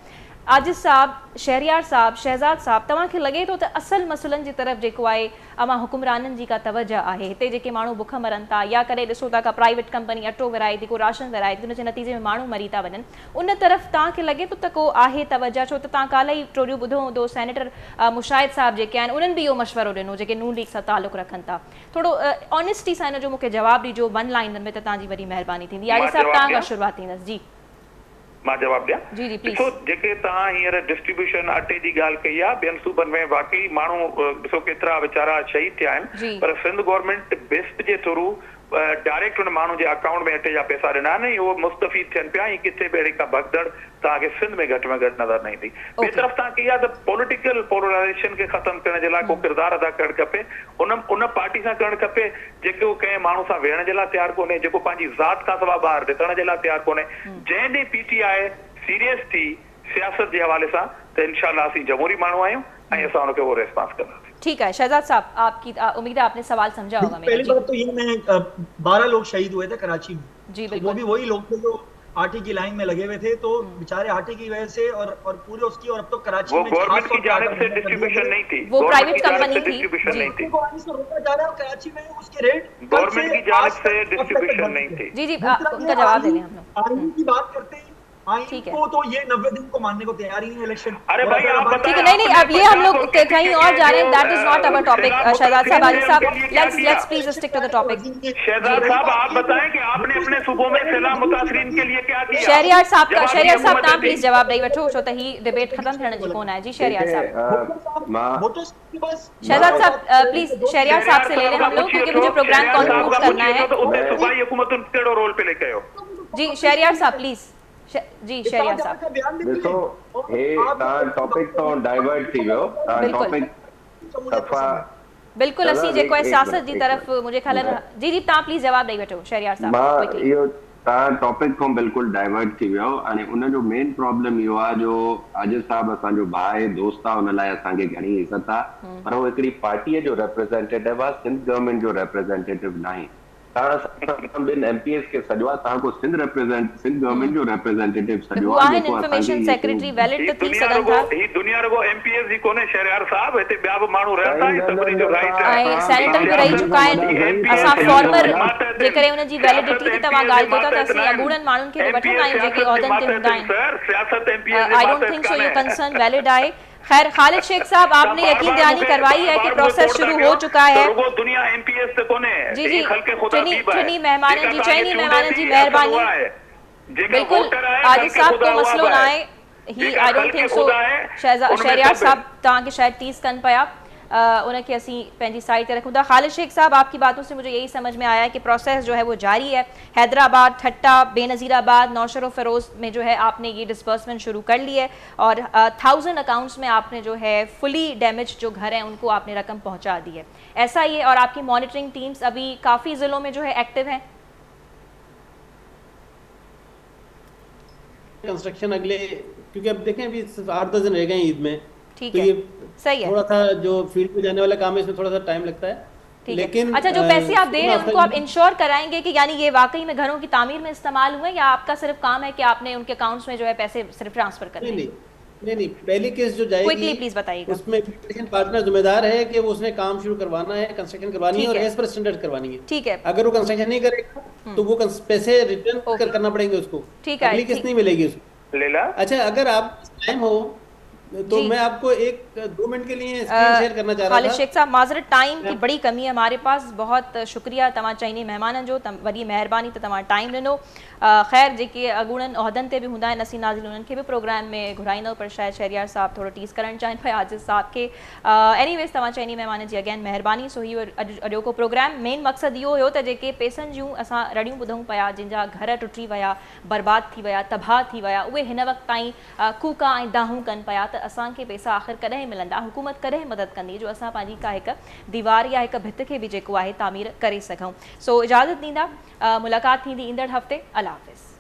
आजिज़ साहब, शहरियार साहब, शहजाद साहब, तव्हांखे लॻे थो त असल मसइलनि जी तरफ़ जेको आहे अमा हुकुमराननि जी का तवजह आहे? हिते जेके माण्हू बुख मरनि था या करे ॾिसो था का प्राइवेट कंपनी अटो विराए थी, को राशन विराए थी, उनजे नतीजे में माण्हू मरी था वञनि, उन तरफ़ तव्हांखे लॻे थो त को आहे तवजह? छो त तव्हां काल्ह ई टोरियूं ॿुधो हूंदो सेनेटर मुशाहिद साहब जेके आहिनि उन्हनि बि इहो मशवरो ॾिनो जेके नून लीग सां ताल्लुक़ रखनि था। थोरो ऑनेस्टी सां हिन जो मूंखे जवाबु ॾिजो वन लाइनर में, त तव्हांजी वॾी महिरबानी थींदी। आदिल साहब तव्हां खां शुरूआत थींदसि। जी मां जवाब ॾियां? जी प्लीज। ॾिसो जेके तव्हां हींअर डिस्ट्रीब्यूशन अटे जी ॻाल्हि कई आहे, ॿियनि सूबनि में वाकई माण्हू ॾिसो केतिरा वीचारा शहीद थिया आहिनि, पर सिंध गवर्नमेंट बेस्ट जे थ्रू डायरेक्ट उन माण्हू जे अकाउंट में अटे जा पैसा ॾिना आहिनि, उहो मुस्तफ़ी थियनि पिया। ऐं किथे बि अहिड़ी का भगदड़ तव्हांखे सिंध में घटि में घटि नज़र न ईंदी। ॿिए तरफ़ तव्हां कई आहे त पॉलिटिकल पोलराइज़ेशन खे ख़तमु करण जे लाइ को किरदारु अदा करणु खपे, उन पार्टी सां करणु खपे जेको कंहिं माण्हू सां वेहण जे लाइ तयारु कोन्हे, जेको पंहिंजी ज़ात खां सवाइ ॿाहिरि ॾिसण जे लाइ तयारु कोन्हे। जंहिं ॾींहुं PTI सीरियस थी सियासत जे हवाले सां त इंशाअल्लाह असीं जमहूरी माण्हू आहियूं ऐं असां उनखे वो रिस्पॉन्स कंदासीं। ठीक है शहजाद साहब, आपकी उम्मीद है आपने सवाल समझा होगा। पहली बात तो ये मैं 12 लोग शहीद हुए थे कराची में। जी बिल्कुल। वो भी वही लोग थे जो आटे की लाइन में लगे हुए थे, तो बेचारे आटे की वजह से और पूरे उसकी, और अब तो कराची में गवर्नमेंट की जानिब से डिस्ट्रीब्यूशन नहीं थी, वो प्राइवेट कंपनी थी, डिस्ट्रीब्यूशन नहीं थी, रोका जा रहा है। कराची में उसके रेट गवर्नमेंट की जानिब से डिस्ट्रीब्यूशन नहीं थी। जी उनका जवाब देंगे हम लोग। आईन की बात करते हैं, आईन को तो ये 90 दिन को मानने को तैयार ही नहीं इलेक्शन। अरे भाई आप ठीक है, नहीं अब ये हम लोग कहीं और जा रहे हैं, that is not our topic. Shahzad साहब, आदिल साहब, let's please stick to the topic. Shahzad साहब आप बताएं कि आपने अपने सूबों में सैलाब मुतासरीन के लिए क्या किया? शहरियार साहब तव्हां प्लीज जवाब ॾेई वठो छो त ही डिबेट ख़त्म थियण जी कोन आहे। जी शहरियार साहब। शहजाद साहब प्लीज शहरियार साहब से ले लें हम लोग, क्योंकि मुझे प्रोग्राम कंक्लूड करना है। सूबाई हुकूमत केड़ो रोल पे लेके आयो? जी शहरियार साहब प्लीज। जी शहरियार साहब ॾिसो हे तव्हां टॉपिक तो डाइवर्ट थी वियो, तव्हां टॉपिक सफ़ा बिल्कुल असी जेको है सियासत जी तरफ मुझे ख्याल जी जी तव्हां प्लीज जवाब ॾेई वठो शहरियार साहब। मां इहो तव्हां टॉपिक खां बिल्कुलु डाइवर्ट थी वियो। हाणे उनजो मेन प्रॉब्लम इहो आहे जो आजिज़ साहब असांजो भाउ आहे, दोस्त आहे, हुन लाइ असांखे घणी इज़त आहे, पर उहो हिकिड़ी पार्टीअ जो रिप्रेज़ेंटेटिव आहे, सिंध गवर्नमेंट जो रिप्रेज़ेंटेटिव न आहे। तव्हां ॿिनि एमपीएस खे सॼो आहे, तव्हां को सिंध गवर्नमेंट जो रिप्रेज़ेंटेटिव सॼो आहे, इंफॉर्मेशन सेक्रेटरी वैलिड त थी सघनि था। ही दुनिया रुगो एमपीएस जी कोने शहरियार साहब, हिते ॿिया बि माण्हू रहंदा आहिनि, सभिनी जो राइट आहे। ऐं सेनेटर बि रही चुका आहिनि, असां फॉर्मर जेकॾहिं हुनजी वैलिडिटी की तव्हां ॻाल्हि कयो था त असीं अॻूणनि माण्हुनि खे बि वठंदा आहियूं जेके उहिदनि ते हूंदा आहिनि। आई डोंट थिंक सो ये कंसर्न वैलिड आहे। खैर खालिद शेख साहब आपने यकीन दहानी करवाई है कि प्रोसेस शुरू हो चुका है। दुनिया एमपीएस ते कोने जी जी चनी मेहमान जी चइनी मेहमान जी मेहरबानी। बिल्कुल आजिज़ साहब को मसलो ना है ही I don't think so Shehryar साहब तव्हांखे शायद तीस कन पिया उनके असी पंहिंजी साइड ते रखूं था। खालिद शेख साहब आपकी बातों से मुझे यही समझ में आया है कि प्रोसेस जो है वो जारी है। हैदराबाद, ठट्टा, बेनज़ीराबाद, नौशर व फ़िरोज़ में जो है आपने ये डिस्बर्समेंट शुरू कर ली है और 1000 अकाउंट्स में आपने जो है फुली डैमेज जो घर हैं उनको आपने रकम पहुंचा दी है, ऐसा ही है। और आपकी मॉनिटरिंग टीम्स अभी काफ़ी ज़िलों में जो है एक्टिव हैं। कंस्ट्रक्शन अगले, क्योंकि अब देखें अभी 8-10 दिन रह गए ईद में, ठीक तो है, ये सही है। थोड़ा सा जो फील्ड पे जाने वाला काम है इसमें थोड़ा सा टाइम लगता है। लेकिन अच्छा जो पैसे आप दे रहे हैं उनको आप इंश्योर कराएंगे कि यानी ये वाकई में घरों की तामीर में इस्तेमाल हुए, या आपका सिर्फ काम है कि आपने उनके अकाउंट्स में जो है पैसे सिर्फ ट्रांसफर करने? नहीं पहली केस जो जाएगी क्विकली प्लीज बताइएगा। उसमें पार्टनर जिम्मेदार है कि वो उसने काम शुरू करवाना है, कंस्ट्रक्शन करवानी है और एज पर स्टैंडर्ड करवानी है। ठीक है, अगर वो कंस्ट्रक्शन नहीं करेगा तो वो पैसे रिटर्न करना पड़ेंगे उसको। ठीक है, अगली किस्त नहीं मिलेगी उसको। अच्छा अगर आप टाइम हो तो मैं आपको 1-2 मिनट के लिए स्क्रीन शेयर करना चाह रहा था। खालिद शेख साहब माजरत टाइम की बड़ी कमी है हमारे पास, बहुत शुक्रिया तव्हां चइनी मेहमान जो, वॾी महिरबानी त तव्हां टाइम ॾिनो। ख़ैर जेके अॻूणनि उहिदनि ते बि हूंदा आहिनि असीं नाज़िल उन्हनि खे बि प्रोग्राम में घुराईंदो, पर शायद शहरियार साहब थोरो टीज़ करणु चाहिनि पिया आजिज़ साहब खे। एनीवेज़ तव्हां चइनी महिमान जी अगेन महिरबानी। सो इहो अॼोको प्रोग्राम मेन मक़सदु इहो हुयो त जेके पैसनि जूं असां रड़ियूं ॿुधूं पिया, जिनजा घर टुटी विया, बर्बाद थी विया, तबाह थी विया, उहे हिन वक़्त ताईं कूका ऐं दाहूं कनि पिया त असांखे पैसा आख़िर कॾहिं मिलंदा, हुकूमत कॾहिं मदद कंदी जो असां पंहिंजी का हिकु दीवार या हिकु भित खे बि जेको आहे तामीर करे सघूं। सो इजाज़त ॾींदा, मुलाक़ात थींदी ईंदड़ हफ़्ते। अल्लाह हाफ़िज़।